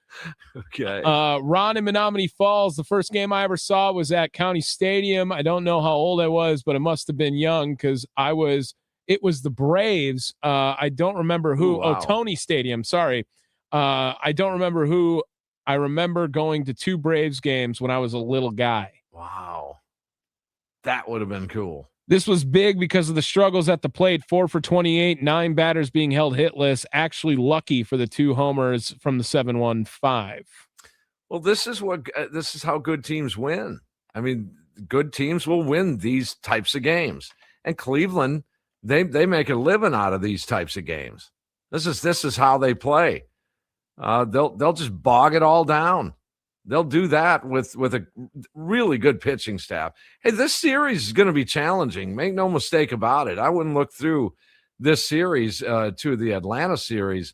Okay. Ron in Menominee Falls, the first game I ever saw was at County Stadium. I don't know how old I was, but I must have been young because it was the Braves. I don't remember who. Ooh, wow. Oh, Tony Stadium. Sorry. I don't remember who. I remember going to 2 Braves games when I was a little guy. Wow. That would have been cool. This was big because of the struggles at the plate. 4 for 28, 9 batters being held hitless. Actually lucky for the 2 homers from the 7-1-5. Well, this is how good teams win. I mean, good teams will win these types of games. And Cleveland, they make a living out of these types of games. This is how they play. They'll just bog it all down. They'll do that with a really good pitching staff. Hey, this series is going to be challenging. Make no mistake about it. I wouldn't look through this series to the Atlanta series.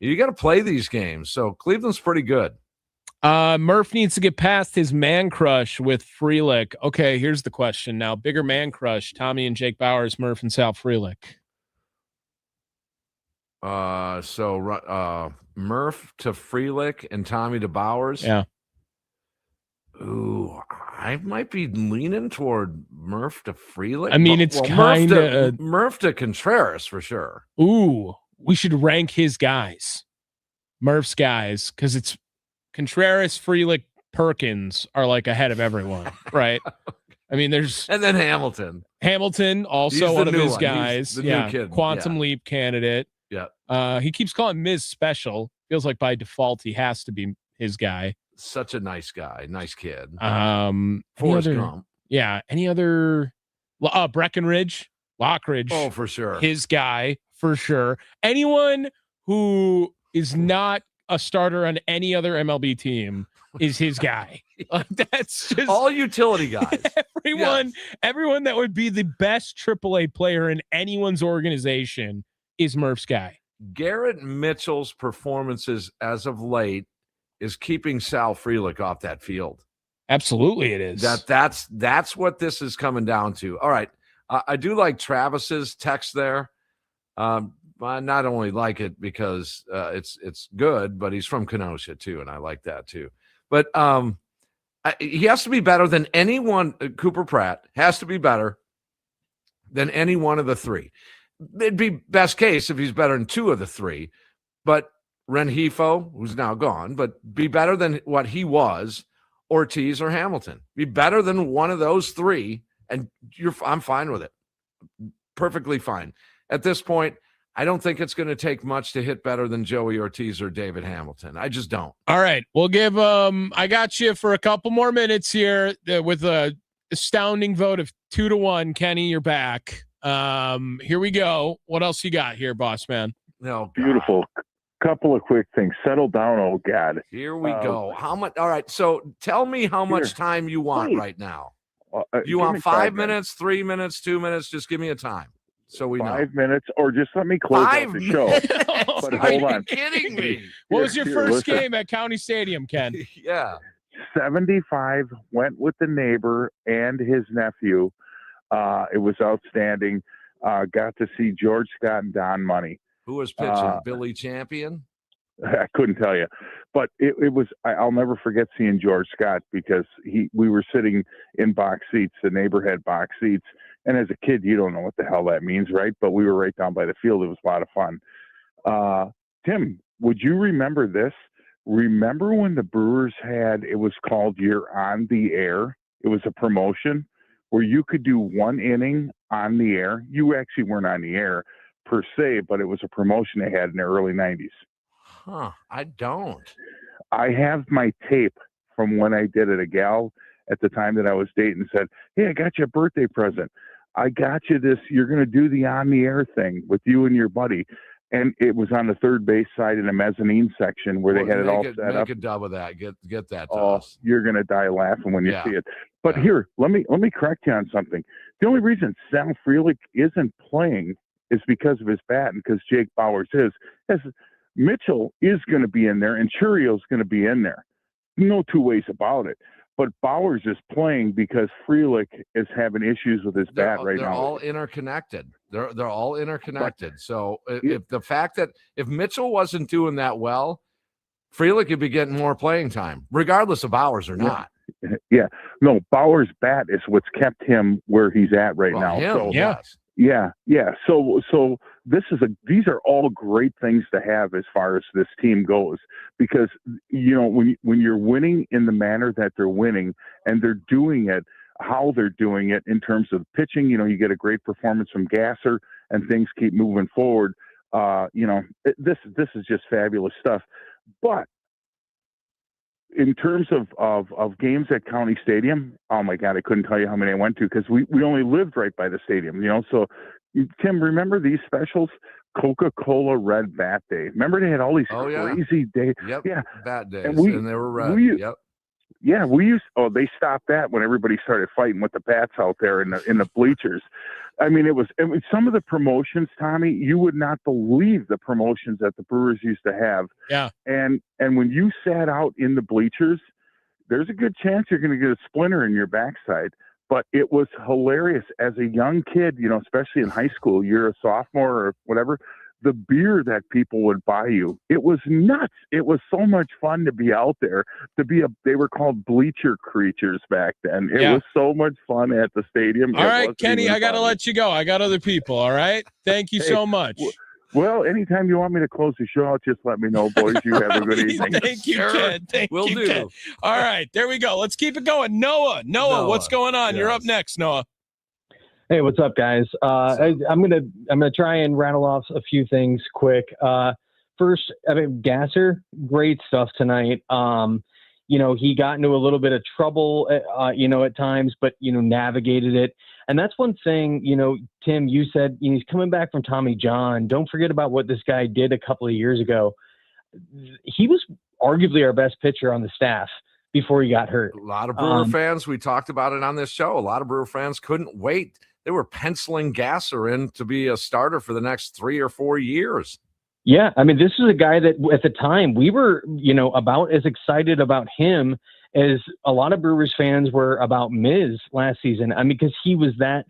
You got to play these games. So Cleveland's pretty good. Murph needs to get past his man crush with Frelick. Okay, here's the question now. Bigger man crush, Tommy and Jake Bowers, Murph and Sal Frelick. Murph to Frelick and Tommy to Bowers. Yeah. Ooh, I might be leaning toward Murph to Frelick. I mean, it's kind of Murph to Contreras for sure. Ooh, we should rank his guys, Murph's guys, because it's Contreras, Frelick, Perkins are like ahead of everyone, right? I mean, and then Hamilton also one of his one. guys. He's the new kid. Quantum Leap candidate. Yeah. He keeps calling Ms. Special. Feels like by default he has to be his guy. Such a nice guy, nice kid. Forrest Gump. Yeah. Any other? Breckenridge, Lockridge. Oh, for sure. His guy for sure. Anyone who is not a starter on any other MLB team is his guy. That's just all utility guys. Everyone that would be the best AAA player in anyone's organization is Murph's guy. Garrett Mitchell's performances as of late is keeping Sal Frelick off that field. Absolutely it is. That's what this is coming down to. All right. I do like Travis's text there. I not only like it because it's good, but he's from Kenosha too, and I like that too. But he has to be better than anyone. Cooper Pratt has to be better than any one of the 3. It'd be best case if he's better than 2 of the 3, but Rengifo, who's now gone, but be better than what he was, Ortiz or Hamilton. Be better than one of those three, and I'm fine with it. Perfectly fine. At this point, I don't think it's going to take much to hit better than Joey Ortiz or David Hamilton. I just don't. All right. We'll give I got you for a couple more minutes here with a astounding vote of 2-1. Kenny, you're back. Here we go. What else you got here, boss man? No, beautiful. Couple of quick things. Settle down, oh God. Here we go. How much? All right. So tell me how much time you want right now. You want 5 minutes, 3 minutes, 2 minutes? Just give me a time. So we know. 5 minutes, or just let me close out the show. But hold on. Are you kidding me? What was your first game at County Stadium, Ken? Yeah. 75, went with the neighbor and his nephew. It was outstanding. Got to see George Scott and Don Money. Who was pitching? Billy Champion? I couldn't tell you, but it was. I'll never forget seeing George Scott because we were sitting in box seats. The neighbor had box seats, and as a kid, you don't know what the hell that means, right? But we were right down by the field. It was a lot of fun. Tim, would you remember this? Remember when the Brewers had? It was called "You're on the Air." It was a promotion where you could do one inning on the air. You actually weren't on the air per se, but it was a promotion they had in the early 90s. Huh, I don't. I have my tape from when I did it. A gal at the time that I was dating said, "Hey, I got you a birthday present. I got you this. You're going to do the on the air thing with you and your buddy." And it was on the third base side in a mezzanine section where they had it all set up. Make a dub of that. Get that to us. You're going to die laughing when you see it. But here, let me correct you on something. The only reason Sal Frelick isn't playing is because of his bat and because Jake Bauers is. Mitchell is going to be in there and Churio's going to be in there. No two ways about it. But Bauers is playing because Frelick is having issues with his bat right now. They're all interconnected. They're all interconnected. So if the fact that if Mitchell wasn't doing that well, Frelick could be getting more playing time, regardless of Bowers or not. Yeah. No, Bauers' bat is what's kept him where he's at right now. So, yes. Yeah. So these are all great things to have as far as this team goes, because when you're winning in the manner that they're winning and they're doing it, how they're doing it in terms of pitching, you get a great performance from Gasser and things keep moving forward. This is just fabulous stuff. But in terms of games at County Stadium, oh my God, I couldn't tell you how many I went to because we only lived right by the stadium, So, Tim, remember these specials? Coca-Cola Red Bat Day. Remember they had all these crazy days? Yep. Yeah. Bat days, and they were red. Yep. Yeah, they stopped that when everybody started fighting with the bats out there in the bleachers. I mean, it was some of the promotions, Tommy, you would not believe the promotions that the Brewers used to have. Yeah. And when you sat out in the bleachers, there's a good chance you're going to get a splinter in your backside. But it was hilarious as a young kid, especially in high school, you're a sophomore or whatever, the beer that people would buy you, it was nuts. It was so much fun to be out there, they were called bleacher creatures back then. It was so much fun at the stadium. All right, Kenny, I got to let you go. I got other people. All right. Thank you so much. Well, anytime you want me to close the show out, just let me know, boys. You have a good evening. Thank you, Ken. Thank you, Ken. All right, there we go. Let's keep it going. Noah, what's going on? Yes. You're up next, Noah. Hey, what's up, guys? I'm gonna try and rattle off a few things quick. First, Gasser, great stuff tonight. He got into a little bit of trouble, at times, but navigated it. And that's one thing, Tim, you said he's coming back from Tommy John. Don't forget about what this guy did a couple of years ago. He was arguably our best pitcher on the staff before he got hurt. A lot of Brewer fans, we talked about it on this show. A lot of Brewer fans couldn't wait. They were penciling Gasser in to be a starter for the next 3 or 4 years. Yeah. I mean, this is a guy that at the time we were, about as excited about him as a lot of Brewers fans were about Miz last season. I mean, because he was that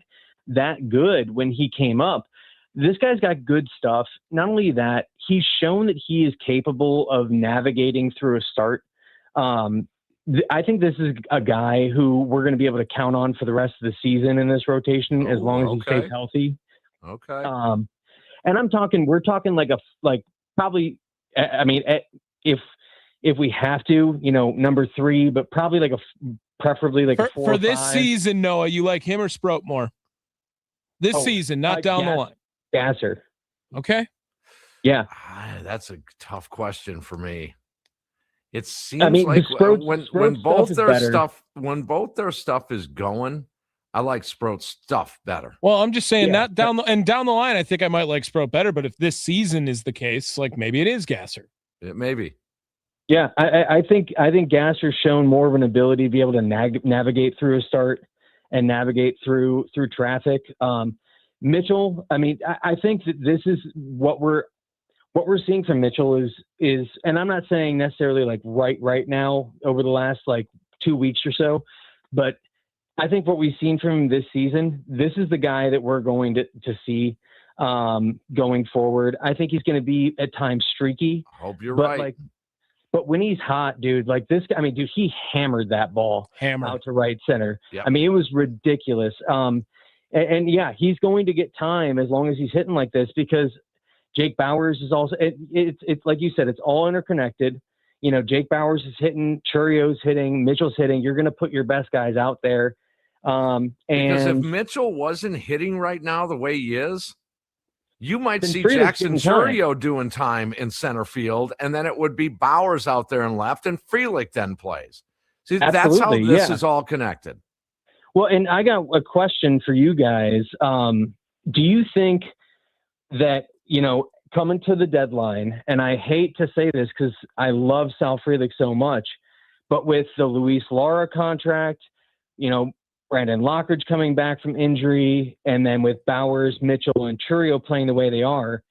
good when he came up. This guy's got good stuff. Not only that, he's shown that he is capable of navigating through a start. I think this is a guy who we're going to be able to count on for the rest of the season in this rotation as long as he stays healthy. Okay. And we're talking if if we have to, number 3, but probably preferably like a 4 for this 5. season. Noah, you like him or Sproat more? This season, not down the line. Gasser. Okay. Yeah. That's a tough question for me. It seems like when both their stuff is going, I like Sproat's stuff better. Well, I'm just saying that down the line, I think I might like Sproat better. But if this season is the case, like maybe it is Gasser. It may be. Yeah, I think Gasser's shown more of an ability to be able to navigate through a start and navigate through traffic. Mitchell, I mean, I think that this is what we're seeing from Mitchell is, and I'm not saying necessarily like right now over the last like 2 weeks or so, but I think what we've seen from him this season, this is the guy that we're going to see going forward. I think he's going to be at times streaky. I hope you're right. But when he's hot, dude, like this guy, I mean, dude, he hammered that ball out to right center. Yep. I mean, it was ridiculous. And yeah, he's going to get time as long as he's hitting like this, because Jake Bauers is also, it's like you said, it's all interconnected. Jake Bauers is hitting, Churio's hitting, Mitchell's hitting. You're going to put your best guys out there. Because if Mitchell wasn't hitting right now the way he is, you might see Jackson Churio doing time in center field, and then it would be Bauers out there in left, and Frelick then plays. See, that's how this is all connected. Well, and I got a question for you guys. Do you think that, coming to the deadline, and I hate to say this because I love Sal Frelick so much, but with the Luis Lara contract, Brandon Lockridge coming back from injury, and then with Bauers, Mitchell, and Churio playing the way they are,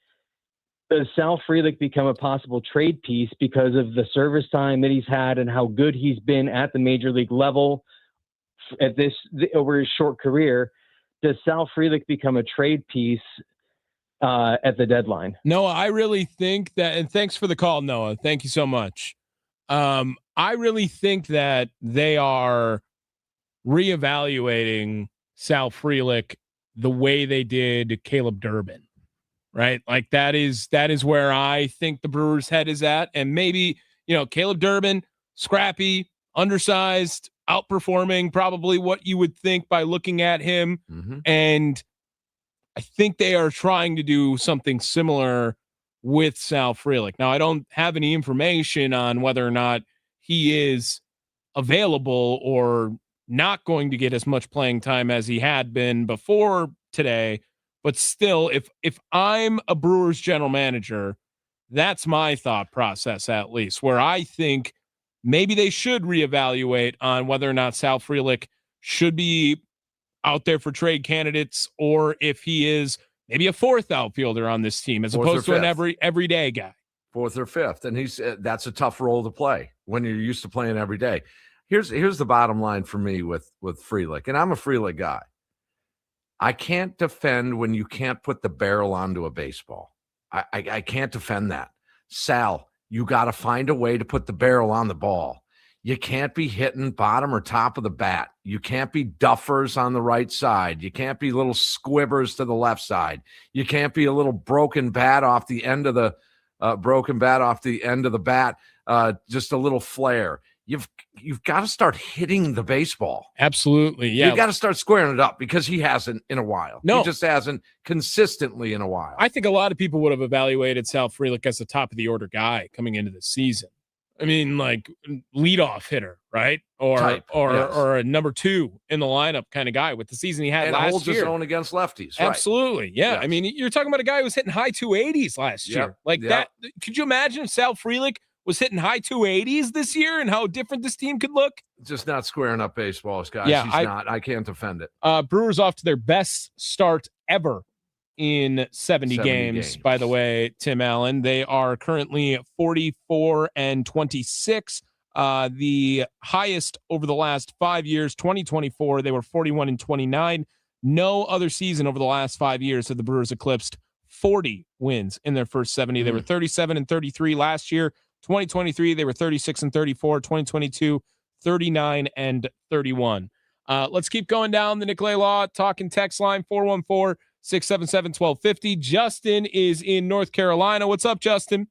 does Sal Frelick become a possible trade piece because of the service time that he's had and how good he's been at the major league level over his short career? Does Sal Frelick become a trade piece at the deadline? Noah, I really think that, and thanks for the call, Noah. Thank you so much. I really think that they are reevaluating Sal Frelick the way they did Caleb Durbin, right? Like that is where I think the Brewers' head is at. And maybe, Caleb Durbin, scrappy, undersized, outperforming probably what you would think by looking at him. Mm-hmm. And I think they are trying to do something similar with Sal Frelick. Now, I don't have any information on whether or not he is available or not going to get as much playing time as he had been before today. But still, if I'm a Brewers general manager, that's my thought process, at least, where I think maybe they should reevaluate on whether or not Sal Frelick should be out there for trade candidates, or if he is maybe a fourth outfielder on this team as opposed to an everyday guy. Fourth or fifth. And that's a tough role to play when you're used to playing every day. Here's the bottom line for me with Frelick, and I'm a Frelick guy. I can't defend when you can't put the barrel onto a baseball. I can't defend that. Sal, you got to find a way to put the barrel on the ball. You can't be hitting bottom or top of the bat. You can't be duffers on the right side. You can't be little squibbers to the left side. You can't be a little broken bat off the end of the bat, just a little flare. You've got to start hitting the baseball. Absolutely, yeah. You got to start squaring it up, because he hasn't in a while. No. He just hasn't consistently in a while. I think a lot of people would have evaluated Sal Frelick as the top of the order guy coming into the season. I mean, like leadoff hitter, right? Or a number 2 in the lineup kind of guy with the season he had last year. And holds his own against lefties. Absolutely, yeah. Yes. I mean, you're talking about a guy who was hitting high 280s last year. That. Could you imagine if Sal Frelick was hitting high 280s this year and how different this team could look? Just not squaring up baseballs, guys. Yeah, I can't defend it. Brewers off to their best start ever in 70 games, by the way, Tim Allen. They are currently 44-26. The highest over the last 5 years, 2024, they were 41-29. No other season over the last 5 years have the Brewers eclipsed 40 wins in their first 70. They were 37-33 last year. 2023, they were 36-34. 2022, 39-31. Let's keep going down the Nicolay Law talking text line, 414-677-1250. Justin is in North Carolina. What's up, Justin?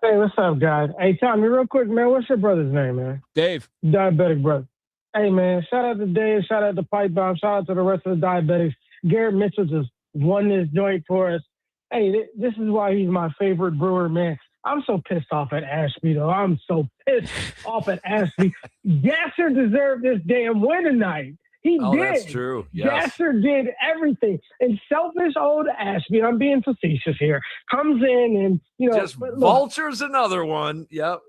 Hey, what's up, guys? Hey, Tommy, real quick, man, what's your brother's name, man? Dave. Diabetic brother. Hey, man, shout out to Dave, shout out to Pipe Bomb, shout out to the rest of the diabetics. Garrett Mitchell just won this joint for us. Hey, this is why he's my favorite Brewer, man. I'm so pissed off at Ashby, though. I'm so pissed off at Ashby. Gasser deserved this damn win tonight. He did. That's true. Yes. Gasser did everything. And selfish old Ashby, I'm being facetious here, comes in and, you know. Just Vulture's another one. Yep.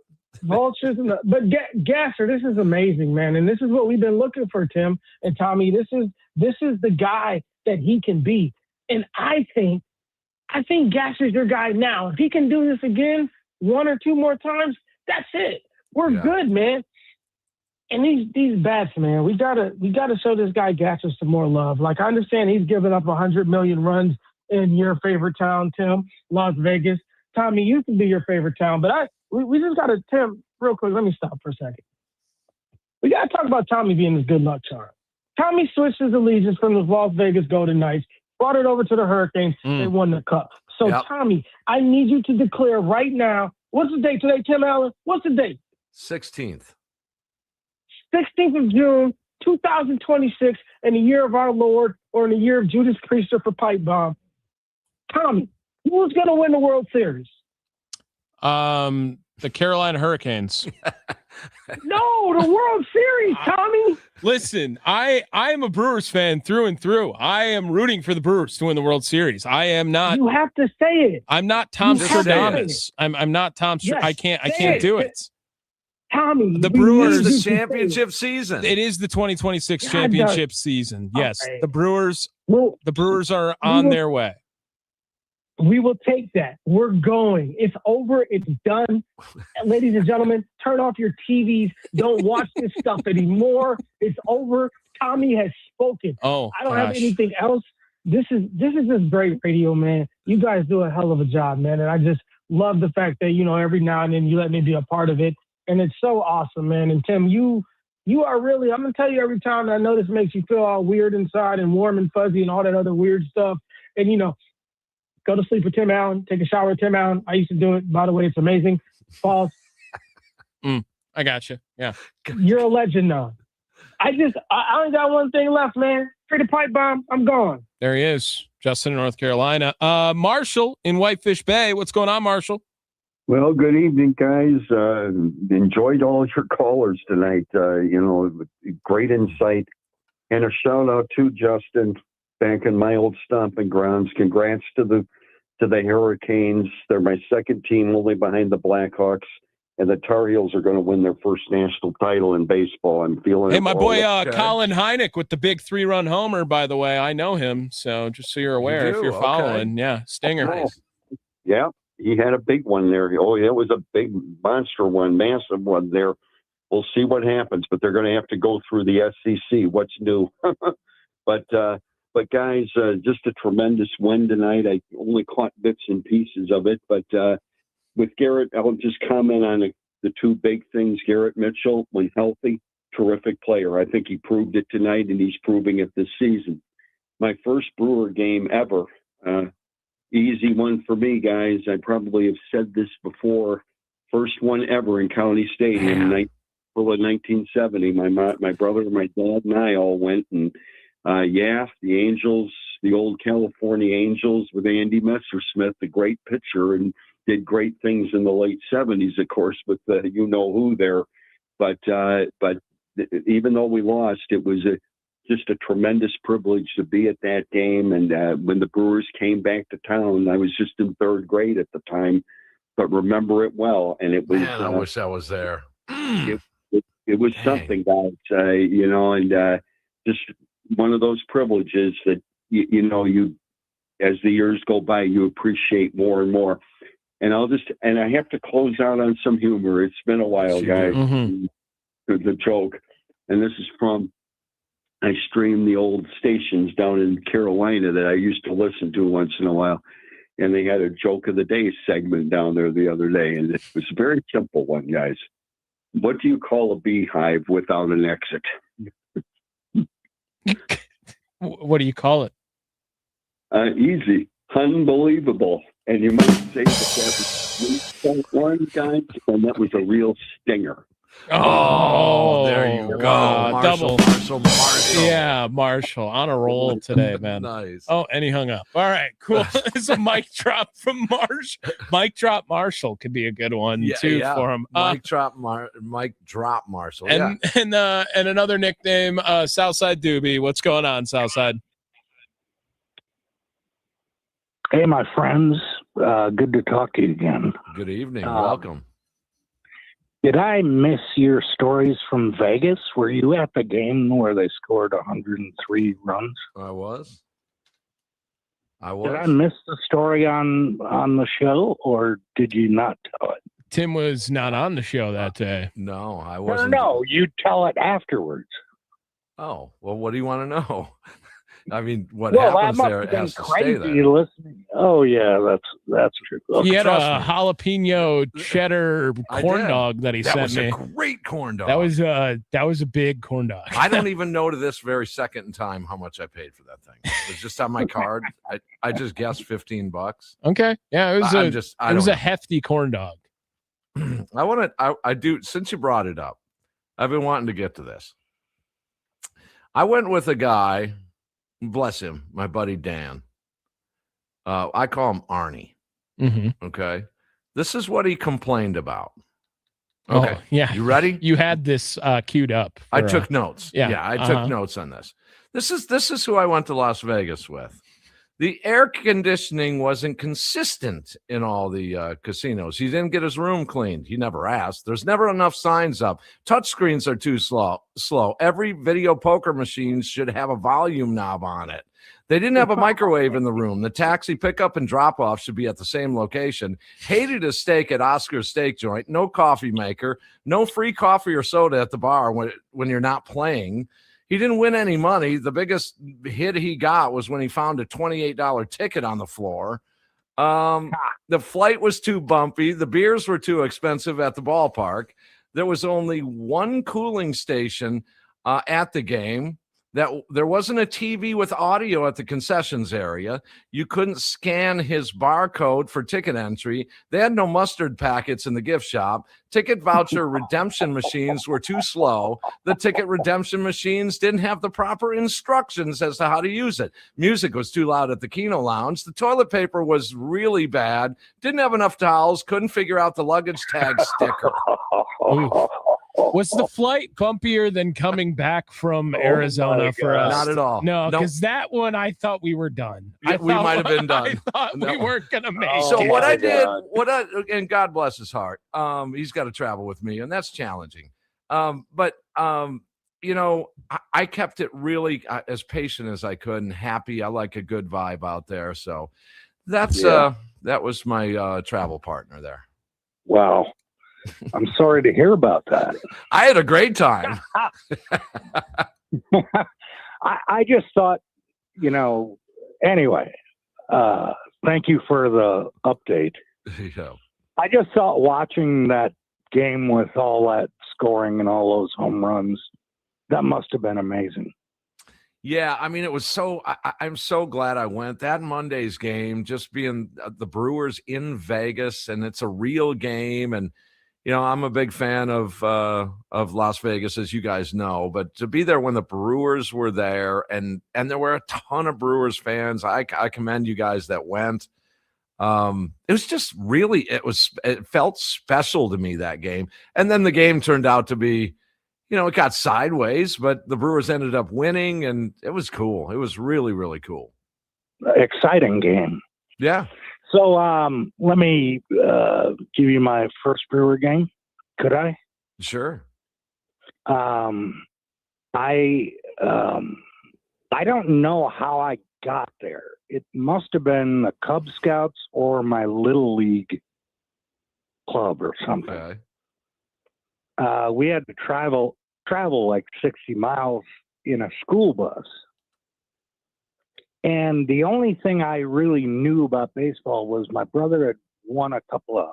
Vultures. But Gasser, this is amazing, man. And this is what we've been looking for, Tim and Tommy. This is the guy that he can be. And I think Gasser's your guy now. If he can do this again 1 or 2 more times, that's it. We're good, man. And these bats, man, we gotta show this guy Gasser some more love. Like, I understand he's given up 100 million runs in your favorite town, Tim, Las Vegas. Tommy used to be your favorite town, but we just gotta, Tim, real quick, let me stop for a second. We gotta talk about Tommy being his good luck charm. Tommy switched his allegiance from the Las Vegas Golden Knights, brought it over to the Hurricanes, and won the Cup. So, Tommy, I need you to declare right now, what's the date today, Tim Allen? What's the date? 16th. 16th of June, 2026, in the year of our Lord, or in the year of Judas Priester for Pipe Bomb. Tommy, who's going to win the World Series? The Carolina Hurricanes. No, the World Series, Tommy. Listen, I am a Brewers fan through and through. I am rooting for the Brewers to win the World Series. I am not. You have to say it. I'm not Tom Stradamus. I'm not Tom. Yes, I can't do it. Tommy, the Brewers, the championship season. It is the 2026 championship season. Yes, okay. The Brewers are on their way. We will take that. We're going. It's over. It's done. Ladies and gentlemen, turn off your TVs. Don't watch this stuff anymore. It's over. Tommy has spoken. Oh, I don't have anything else. This is just great radio, man. You guys do a hell of a job, man. And I just love the fact that, every now and then you let me be a part of it. And it's so awesome, man. And Tim, you are really, I'm going to tell you every time, and I know this makes you feel all weird inside and warm and fuzzy and all that other weird stuff. And, go to sleep with Tim Allen, take a shower with Tim Allen. I used to do it. By the way, it's amazing. False. I got you. Yeah. You're a legend now. I only got one thing left, man. Free the Pipe Bomb. I'm gone. There he is. Justin in North Carolina. Marshall in Whitefish Bay. What's going on, Marshall? Well, good evening, guys. Enjoyed all your callers tonight. Great insight. And a shout out to Justin back in my old stomping grounds. Congrats to the Hurricanes. They're my second team, only behind the Blackhawks. And the Tar Heels are going to win their first national title in baseball. I'm feeling. Hey, my boy Colin Hynek with the big 3-run homer. By the way, I know him. So just so you're aware, if you're following, Stinger. Nice. Yeah. He had a big one there. Oh, it was a big monster one, massive one there. We'll see what happens, but they're going to have to go through the SEC. What's new? But guys, just a tremendous win tonight. I only caught bits and pieces of it, but with Garrett, I'll just comment on the two big things. Garrett Mitchell, when healthy, terrific player. I think he proved it tonight, and he's proving it this season. My first Brewer game ever. Easy one for me, guys. I probably have said this before. First one ever in County Stadium, April of 1970. My brother, my dad, and I all went. And, the Angels, the old California Angels with Andy Messersmith, the great pitcher, and did great things in the late 70s, of course, with the you-know-who there. But even though we lost, it was just a tremendous privilege to be at that game. And when the Brewers came back to town, I was just in third grade at the time, but remember it well. And it was, I wish I was there. It was something, guys, and just one of those privileges that, you, as the years go by, you appreciate more and more. And I have to close out on some humor. It's been a while, guys. The joke. And this is I stream the old stations down in Carolina that I used to listen to once in a while. And they had a joke of the day segment down there the other day. And it was a very simple one, guys. What do you call a beehive without an exit? What do you call it? Easy. Unbelievable. And you might say that one guy, and that was a real stinger. Oh, there you go. Marshall. Yeah, Marshall on a roll today, man. Nice. Oh, and he hung up. All right, cool. It's a mic drop from Marshall. Mic drop Marshall could be a good one too for him. Mic drop Marshall. And another nickname, Southside Doobie. What's going on, Southside? Hey, my friends. Good to talk to you again. Good evening. Welcome. Did I miss your stories from Vegas? Were you at the game where they scored 103 runs? I was. Did I miss the story on the show, or did you not tell it? Tim was not on the show that day. No, I wasn't. No, you tell it afterwards. Oh, well, what do you want to know? I mean, what happens there has to stay there. Listening. Oh yeah, that's true. He had a jalapeno cheddar corn dog that he sent me. That was a great corn dog. That was a big corn dog. I don't even know to this very second in time how much I paid for that thing. It was just on my card. I just guessed $15. Okay, yeah, it was a hefty corn dog. I do. Since you brought it up, I've been wanting to get to this. I went with a guy. Bless him, my buddy Dan. I call him Arnie. Mm-hmm. Okay. This is what he complained about. Okay. Oh, yeah. You ready? You had this queued up. I took notes. Yeah. I took notes on this. This is who I went to Las Vegas with. The air conditioning wasn't consistent in all the casinos. He didn't get his room cleaned. He never asked. There's never enough signs up. Touchscreens are too slow. Every video poker machine should have a volume knob on it. They didn't have a microwave in the room. The taxi pickup and drop off should be at the same location. Hated a steak at Oscar's Steak Joint. No coffee maker. No free coffee or soda at the bar when you're not playing. He didn't win any money. The biggest hit he got was when he found a $28 ticket on the floor. The flight was too bumpy. The beers were too expensive at the ballpark. There was only one cooling station at the game. There wasn't a TV with audio at the concessions area. You couldn't scan his barcode for ticket entry. They had no mustard packets in the gift shop. Ticket voucher redemption machines were too slow. The ticket redemption machines didn't have the proper instructions as to how to use it. Music was too loud at the Keno Lounge. The toilet paper was really bad. Didn't have enough towels. Couldn't figure out the luggage tag sticker. Was the flight bumpier than coming back from Arizona for us? Not at all. No, because that one I thought we were done. We might have been done. I thought we weren't gonna make it. So what I did, and God bless his heart, he's got to travel with me, and that's challenging. But I kept it really as patient as I could and happy. I like a good vibe out there, so that's that was my travel partner there. Wow. I'm sorry to hear about that. I had a great time. I just thought, anyway, thank you for the update. Yeah. I just thought watching that game with all that scoring and all those home runs, that must have been amazing. Yeah, I mean, it was so I'm so glad I went. That Monday's game, just being the Brewers in Vegas, and it's a real game. And I'm a big fan of Las Vegas, as you guys know, but to be there when the Brewers were there and there were a ton of Brewers fans, I commend you guys that went. It was just really, it felt special to me, that game. And then the game turned out to be, it got sideways, but the Brewers ended up winning, and it was cool. It was really, really cool. Exciting game. Yeah. So let me give you my first Brewer game. Could I? Sure. I don't know how I got there. It must have been the Cub Scouts or my Little League club or something. Okay. We had to travel like 60 miles in a school bus. And the only thing I really knew about baseball was my brother had won a couple of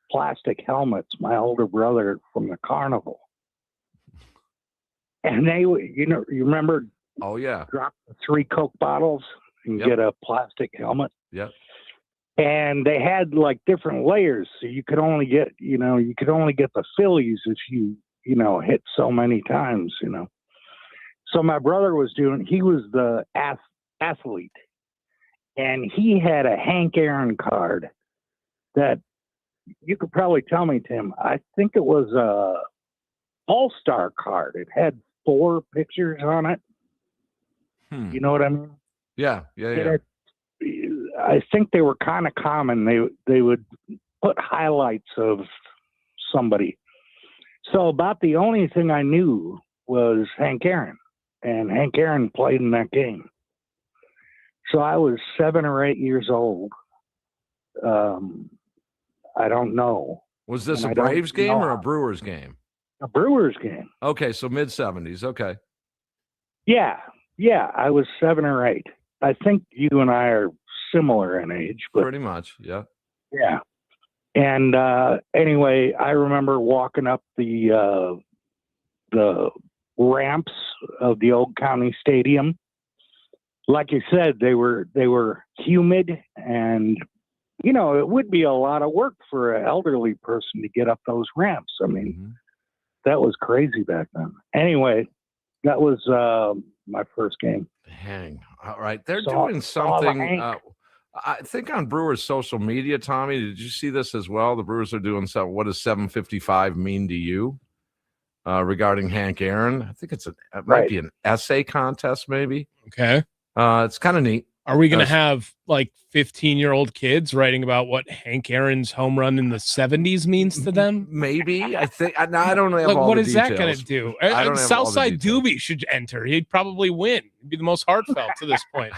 plastic helmets, my older brother, from the carnival. And they, you remember? Oh, yeah. Drop the 3 Coke bottles and get a plastic helmet. Yep. and they had like different layers, so you could only get the fillies if you hit so many times. So my brother he was the athlete, and he had a Hank Aaron card that you could probably tell me, Tim. I think it was a all-star card. It had 4 pictures on it. You know what I mean? Yeah. I think they were kind of common. They would put highlights of somebody. So about the only thing I knew was Hank Aaron, and Hank Aaron played in that game. So I was 7 or 8 years old. I don't know. Was this a Braves game or a Brewers game? A Brewers game. Okay, so mid-70s. Okay. Yeah, I was 7 or 8. I think you and I are similar in age. But pretty much, yeah. Yeah. And anyway, I remember walking up the ramps of the old county stadium. Like you said, they were humid, and it would be a lot of work for an elderly person to get up those ramps. I mean, that was crazy back then. Anyway, that was my first game. Dang. All right. They're doing something. I think on Brewers' social media, Tommy, did you see this as well? The Brewers are doing something. What does 755 mean to you regarding Hank Aaron? I think it might be an essay contest, maybe. Okay. It's kind of neat. Are we going to have like 15-year-old kids writing about what Hank Aaron's home run in the 70s means to them? Maybe. I think. I don't have Like, all what the is details. that going to do? I don't have all the Southside details. Doobie should enter. He'd probably win. He'd be the most heartfelt to this point.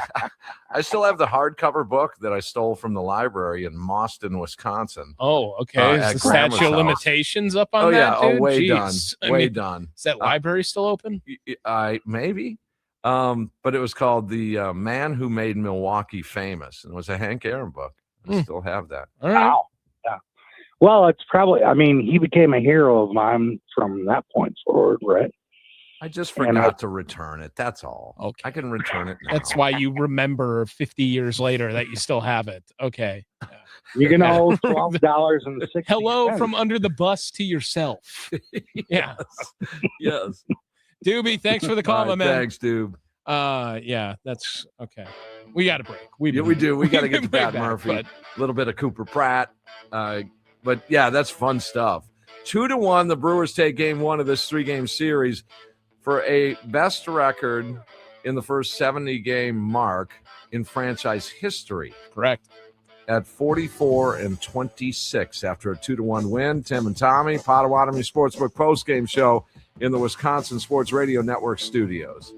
I still have the hardcover book that I stole from the library in Mauston, Wisconsin. Oh, okay. Is the statute of limitations up on that, dude? Way Jeez. done. Way done. Is that library still open? Maybe. But it was called The Man Who Made Milwaukee Famous, and it was a Hank Aaron book. I still have that. All right. Wow. Yeah. Well, it's probably, he became a hero of mine from that point forward, right? I just forgot to return it. That's all. Okay. I can return it now. That's why you remember 50 years later that you still have it. Okay. You're going to owe $12.60. Hello from under the bus to yourself. Yeah. Yes. Doobie, thanks for the call, All right, my man. Thanks, Doob. Yeah, that's okay. We got a break. We do. We got to get to Pat Murphy. A little bit of Cooper Pratt. But yeah, that's fun stuff. 2-1, the Brewers take game 1 of this 3-game series for a best record in the first 70-game mark in franchise history. Correct. At 44-26 after a 2-1 win. Tim and Tommy, Potawatomi Sportsbook postgame show in the Wisconsin Sports Radio Network studios.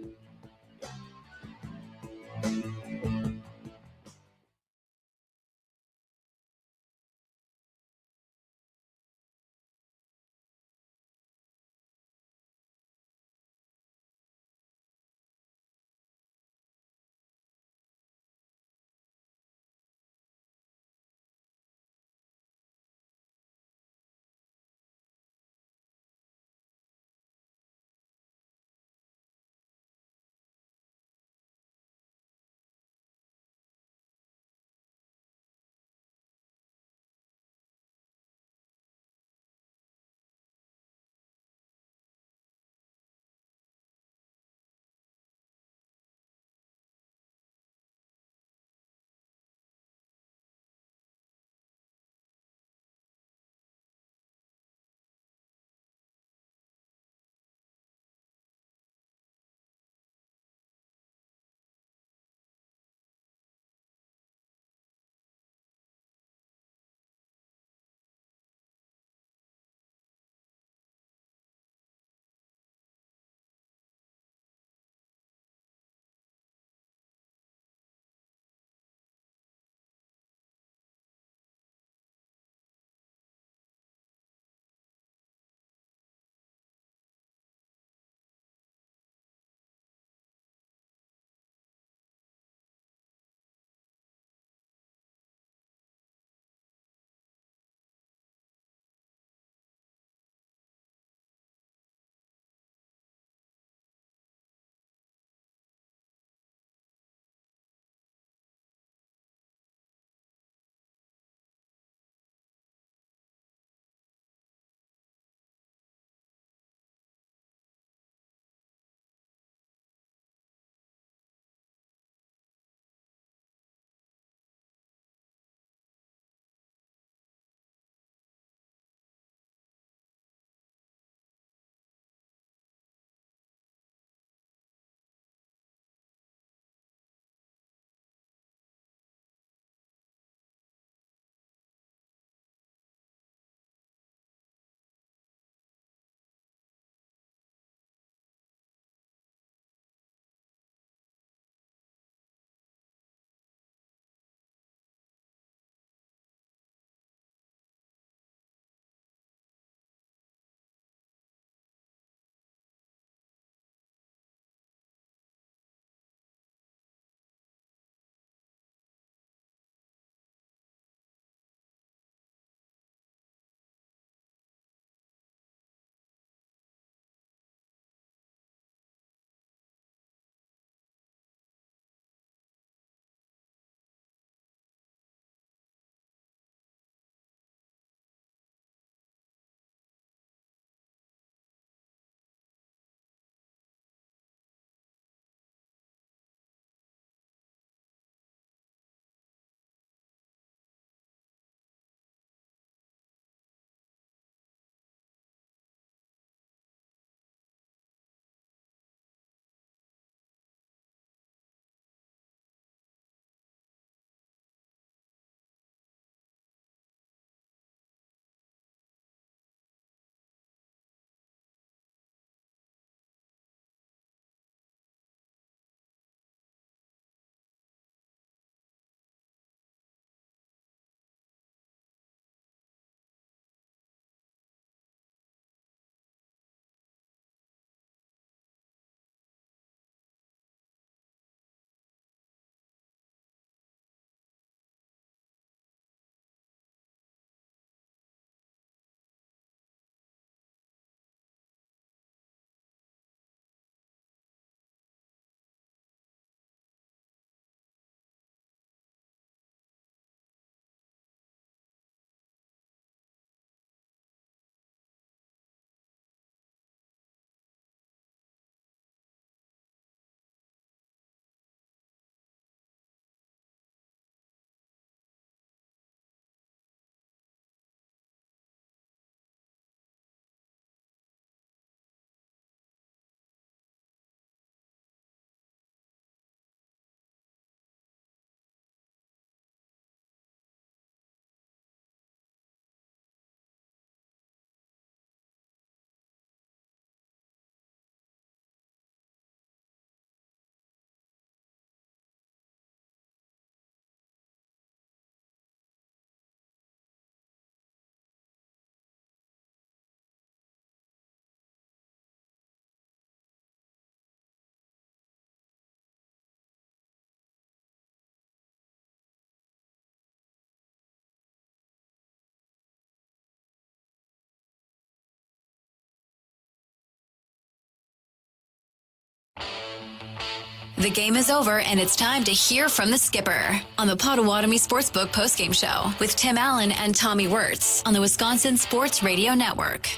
The game is over, and it's time to hear from the skipper on the Potawatomi Sportsbook postgame show with Tim Allen and Tommy Wortz on the Wisconsin Sports Radio Network.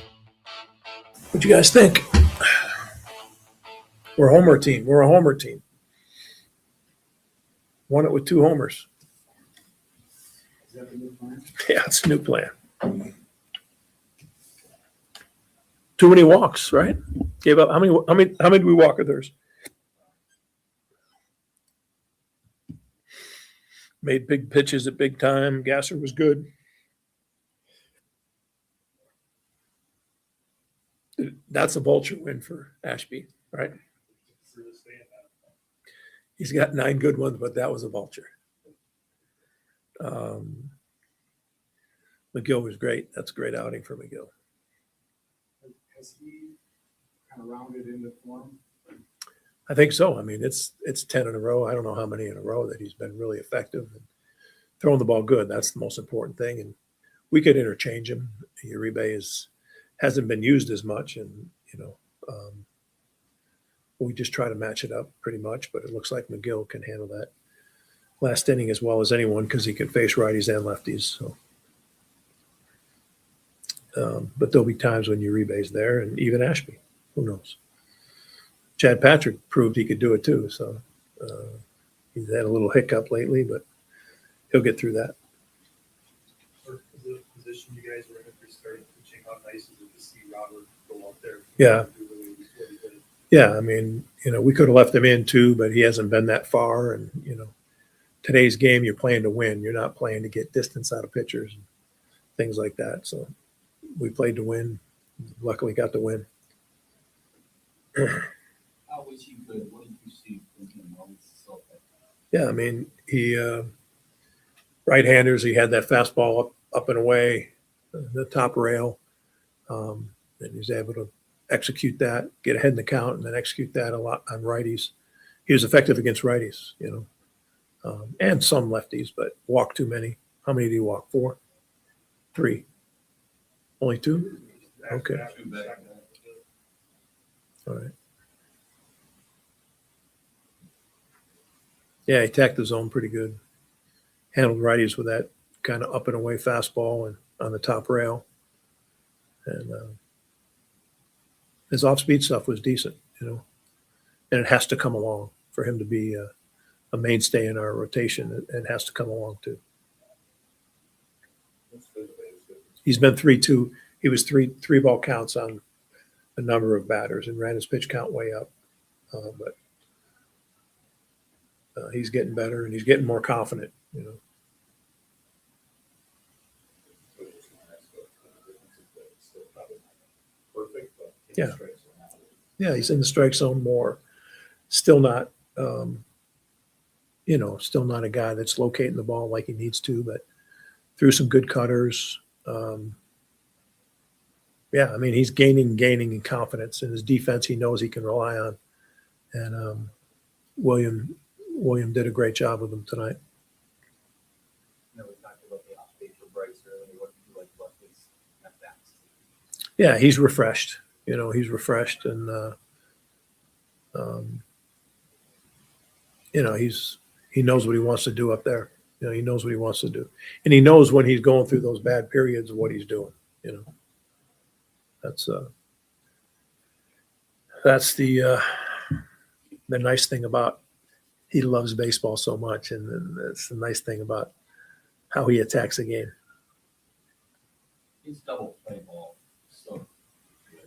What you guys think? We're a homer team. We're a homer team. Won it with 2 homers. Is that the new plan? Yeah, it's a new plan. Too many walks, right? Gave up. How many did we walk with theirs? Made big pitches at big time. Gasser was good. That's a vulture win for Ashby, right? He's got 9 good ones, but that was a vulture. McGill was great. That's a great outing for McGill. Has he kind of rounded into form? I think so. I mean, it's 10 in a row. I don't know how many in a row that he's been really effective and throwing the ball good. That's the most important thing. And we could interchange him. Uribe hasn't been used as much, and we just try to match it up pretty much. But it looks like McGill can handle that last inning as well as anyone because he can face righties and lefties. So, but there'll be times when Uribe's there, and even Ashby. Who knows? Chad Patrick proved he could do it too. So he's had a little hiccup lately, but he'll get through that. Or the position you guys were in if you're starting pitching, how nice is it to see Robert go out there? Yeah. Yeah, I mean, we could have left him in too, but he hasn't been that far. And, today's game, you're playing to win. You're not playing to get distance out of pitchers and things like that. So we played to win. Luckily got the win. How was he good? What did you see from him? Yeah, I mean, he right-handers, he had that fastball up and away, the top rail, and he was able to execute that, get ahead in the count, and then execute that a lot on righties. He was effective against righties, and some lefties, but walked too many. How many did he walk? 4? 3? Only 2? Okay. All right. Yeah, he attacked the zone pretty good. Handled righties with that kind of up and away fastball and on the top rail. And his off-speed stuff was decent, and it has to come along for him to be a mainstay in our rotation. It has to come along too. He's been 3-2. He was three ball counts on a number of batters and ran his pitch count way up. But he's getting better and he's getting more confident, Yeah. Yeah, he's in the strike zone more. Still not, still not a guy that's locating the ball like he needs to, but threw some good cutters. Yeah, I mean, he's gaining in confidence. In his defense, he knows he can rely on. And William did a great job with him tonight. Yeah, he's refreshed. He's refreshed, and he knows what he wants to do up there. He knows what he wants to do, and he knows when he's going through those bad periods what he's doing. That's the nice thing about he loves baseball so much, and that's the nice thing about how he attacks the game. He's double play ball, so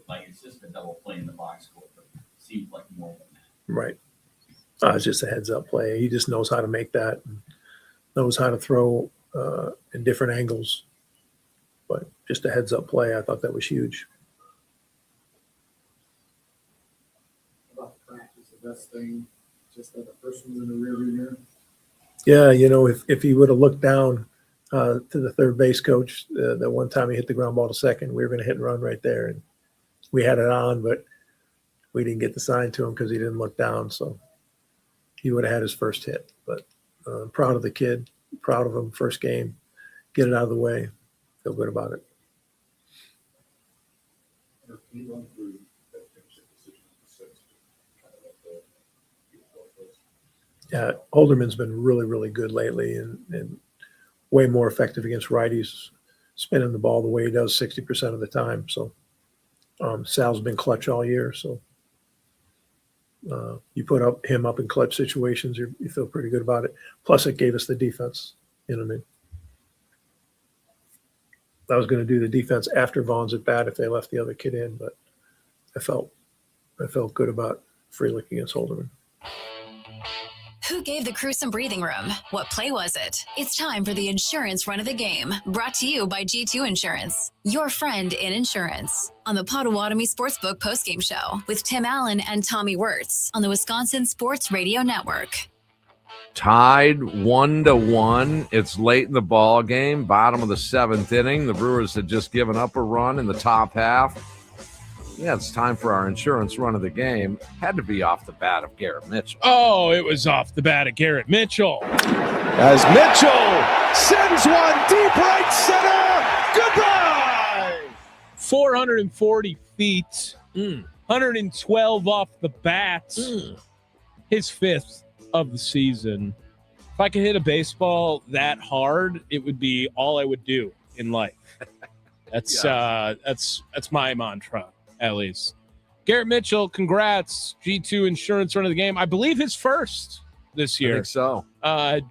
like it's just a double play in the box score, but it seems like more than that. Right. It's just a heads-up play. He just knows how to make that, and knows how to throw in different angles. But just a heads-up play, I thought that was huge. About practice, the best thing, just that the first one's in the rearview mirror. Yeah, if he would have looked down to the third base coach, that one time he hit the ground ball to second, we were going to hit and run right there. And we had it on, but we didn't get the sign to him because he didn't look down. So he would have had his first hit. But I'm proud of the kid, proud of him. First game, get it out of the way. Feel good about it. Can you run through that decision? Holderman's been really, really good lately and way more effective against righties, spinning the ball the way he does 60% of the time. So Sal's been clutch all year. So you put him up in clutch situations, you feel pretty good about it. Plus, it gave us the defense. You know what I mean? I was going to do the defense after Vaughn's at bat if they left the other kid in, but I felt good about Frelick against Holderman. Who gave the crew some breathing room? What play was it? It's time for the insurance run of the game, brought to you by G2 Insurance, your friend in insurance. On the Potawatomi Sportsbook postgame show with Tim Allen and Tommy Wortz on the Wisconsin Sports Radio Network. Tied 1-1. It's late in the ball game, bottom of the 7th inning. The Brewers had just given up a run in the top half. Yeah, it's time for our insurance run of the game. Had to be off the bat of Garrett Mitchell. Oh, it was off the bat of Garrett Mitchell. As Mitchell sends one deep right center. Goodbye. 440 feet, 112 off the bat. His 5th of the season. If I could hit a baseball that hard, it would be all I would do in life. That's my mantra, at least. Garrett Mitchell, congrats. G2 Insurance run of the game. I believe his first this year. I think so.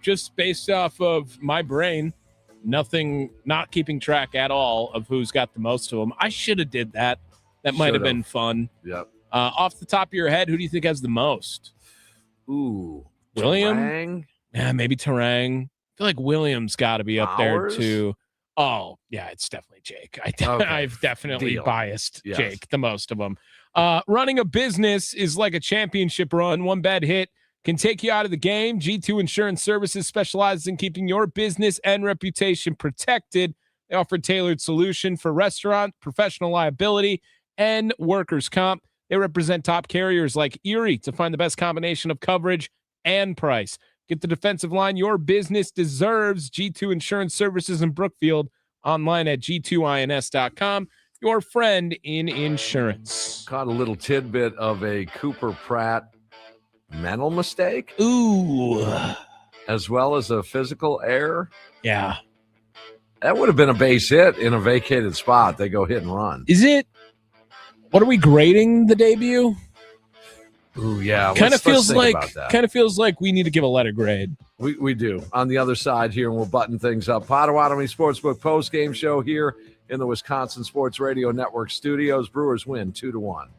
Just based off of my brain, not keeping track at all of who's got the most of them. I should have did that. That might have been fun. Yep. Off the top of your head, who do you think has the most? Ooh. William? Terang? Yeah, maybe Terang. I feel like William's got to be up there Bowers? too. Oh, yeah, it's definitely Jake. I've definitely biased Jake the most of them. Running a business is like a championship run. One bad hit can take you out of the game. G2 Insurance Services specializes in keeping your business and reputation protected. They offer a tailored solution for restaurant, professional liability, and workers' comp. They represent top carriers like Erie to find the best combination of coverage and price. Get the defensive line your business deserves. G2 Insurance Services in Brookfield. Online at g2ins.com. Your friend in insurance. Caught a little tidbit of a Cooper Pratt mental mistake. Ooh. As well as a physical error. Yeah. That would have been a base hit in a vacated spot. They go hit and run. Is it? What are we grading the debut? Ooh, yeah. Kind of feels feels like we need to give a letter grade. We do. On the other side here, and we'll button things up. Potawatomi Sportsbook post-game show here in the Wisconsin Sports Radio Network studios. Brewers win 2-1.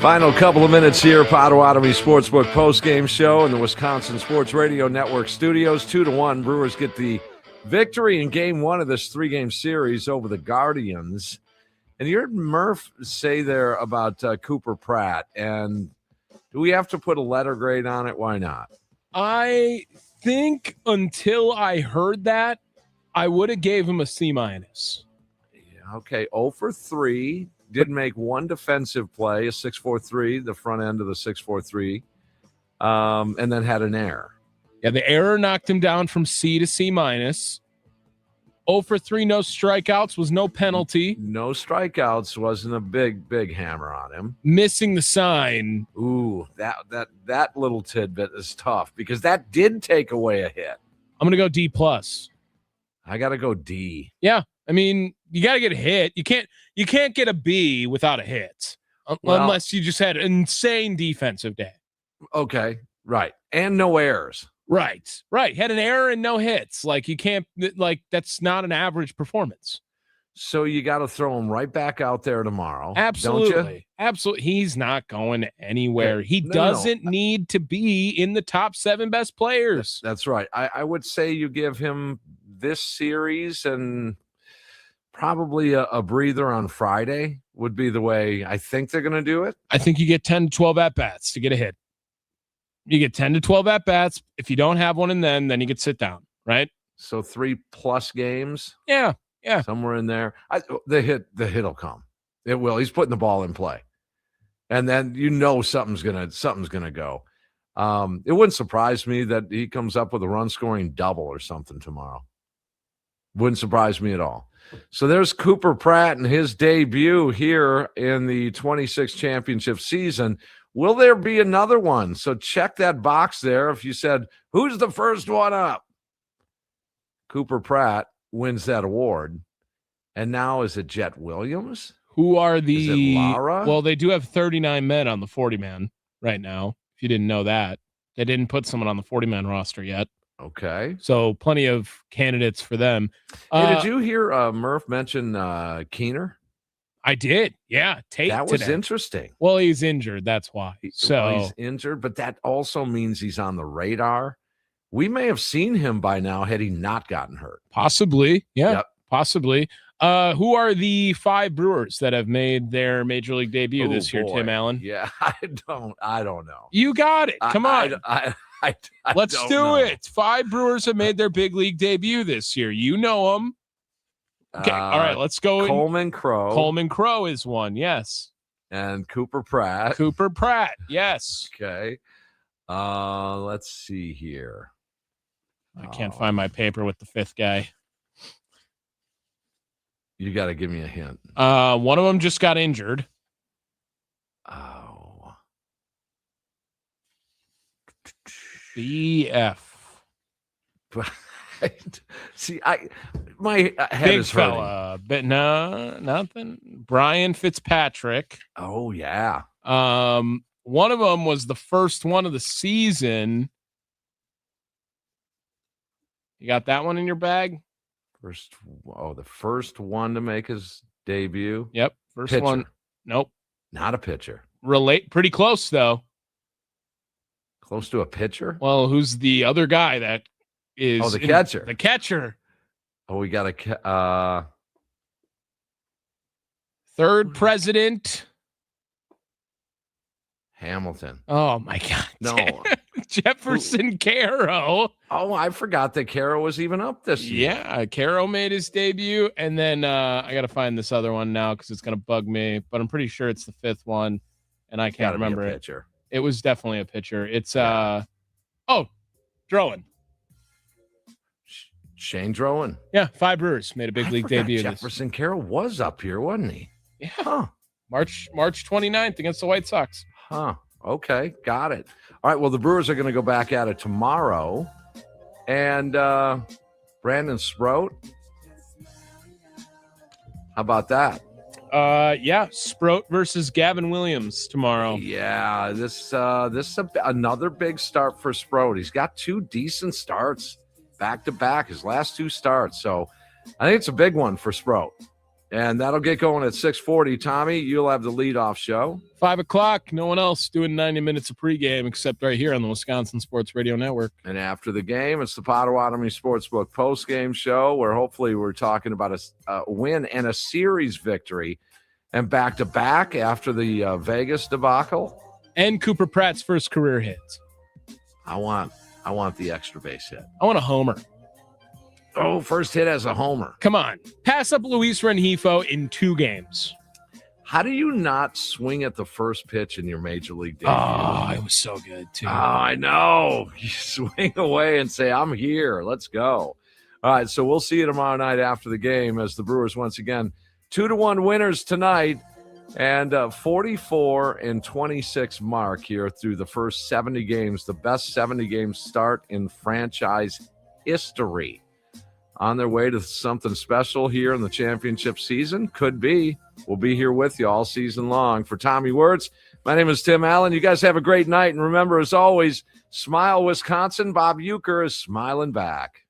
Final couple of minutes here, Potawatomi Sportsbook postgame show in the Wisconsin Sports Radio Network studios. 2-1, Brewers get the victory in game one of this three-game series over the Guardians. And you heard Murph say there about Cooper Pratt. And do we have to put a letter grade on it? Why not? I think until I heard that, I would have gave him a C-. Yeah, okay, 0 for 3. Did make one defensive play, a 6-4-3, the front end of the 6-4-3, and then had an error. Yeah, the error knocked him down from C to C-. 0 for 3, no strikeouts, was no penalty. No strikeouts, wasn't a big hammer on him. Missing the sign. Ooh, that little tidbit is tough because that did take away a hit. I'm going to go D+. I got to go D. Yeah, I mean, you got to get a hit. You can't get a B without a hit unless you just had an insane defensive day. Okay, right. And no errors. Right. Had an error and no hits. Like, you can't, like, that's not an average performance. So you got to throw him right back out there tomorrow. Absolutely. Don't you? Absolutely. He's not going anywhere. Okay. He No. doesn't need to be in the top 7 best players. That's right. I would say you give him this series and probably a breather on Friday would be the way I think they're going to do it. I think you get 10 to 12 at-bats to get a hit. You get 10 to 12 at-bats. If you don't have one in then you get sit down, right? So 3+ games. Yeah. Somewhere in there. The hit will come. It will. He's putting the ball in play. And then something's gonna go. It wouldn't surprise me that he comes up with a run-scoring double or something tomorrow. Wouldn't surprise me at all. So there's Cooper Pratt and his debut here in the 26 championship season. Will there be another one? So check that box there. If you said, who's the first one up? Cooper Pratt wins that award. And now is it Jet Williams? Who are Is it Lara? Well, they do have 39 men on the 40-man right now, if you didn't know that. They didn't put someone on the 40-man roster yet. Okay. So plenty of candidates for them. Hey, did you hear Murph mention Keener? I did. Yeah. That was today. Interesting. Well, he's injured. That's why. So he's injured, but that also means he's on the radar. We may have seen him by now had he not gotten hurt. Possibly. Yeah. Yep. Possibly. Who are the 5 Brewers that have made their major league debut this year, boy. Tim Allen? Yeah, I don't know. You got it. Come on. I Let's don't do know. it. 5 Brewers have made their big league debut this year. You know them. Okay. All right. Let's go. Coleman Crow. Coleman Crow is one. Yes. And Cooper Pratt. Cooper Pratt. Yes. Okay. Let's see here. I can't find my paper with the 5th guy. You got to give me a hint. One of them just got injured. Oh. BF. See, my head Big is hurting. fella. But no, nothing. Brian Fitzpatrick. Oh, yeah. One of them was the first one of the season. You got that one in your bag? The first one to make his debut. Yep. First Pitcher. one. Nope. Not a pitcher. Pretty close, though. Close to a pitcher? Well, who's the other guy that is the catcher. The catcher. Oh, we got a third president. Hamilton. Oh my God. No. Jefferson Caro. Oh, I forgot that Caro was even up this year. Yeah, Caro made his debut, and then I got to find this other one now because it's going to bug me, but I'm pretty sure it's the 5th one, and I can't remember it. Pitcher. It was definitely a pitcher. It's Drowan. Shane Drowan. Yeah, 5 Brewers made a big league debut. Jefferson Caro was up here, wasn't he? Yeah. Huh. March 29th against the White Sox. Huh. Okay, got it. All right, well, the Brewers are going to go back at it tomorrow. And Brandon Sproat, how about that? Yeah, Sproat versus Gavin Williams tomorrow. Yeah, this is another big start for Sproat. He's got 2 decent starts back to back, his last 2 starts. So I think it's a big one for Sproat. And that'll get going at 6:40. Tommy, you'll have the leadoff show. 5 o'clock. No one else doing 90 minutes of pregame except right here on the Wisconsin Sports Radio Network. And after the game, it's the Potawatomi Sportsbook postgame show where hopefully we're talking about a win and a series victory and back-to-back after the Vegas debacle. And Cooper Pratt's first career hit. I want the extra base hit. I want a homer. Oh, first hit as a homer. Come on. Pass up Luis Rengifo in 2 games. How do you not swing at the first pitch in your major league debut? Oh, it was so good, too. Oh, I know. You swing away and say, I'm here. Let's go. All right, so we'll see you tomorrow night after the game as the Brewers once again 2-1 winners tonight and 44-26 mark here through the first 70 games, the best 70-game start in franchise history. On their way to something special here in the championship season? Could be. We'll be here with you all season long. For Tommy Wortz, my name is Tim Allen. You guys have a great night. And remember, as always, smile, Wisconsin. Bob Uecker is smiling back.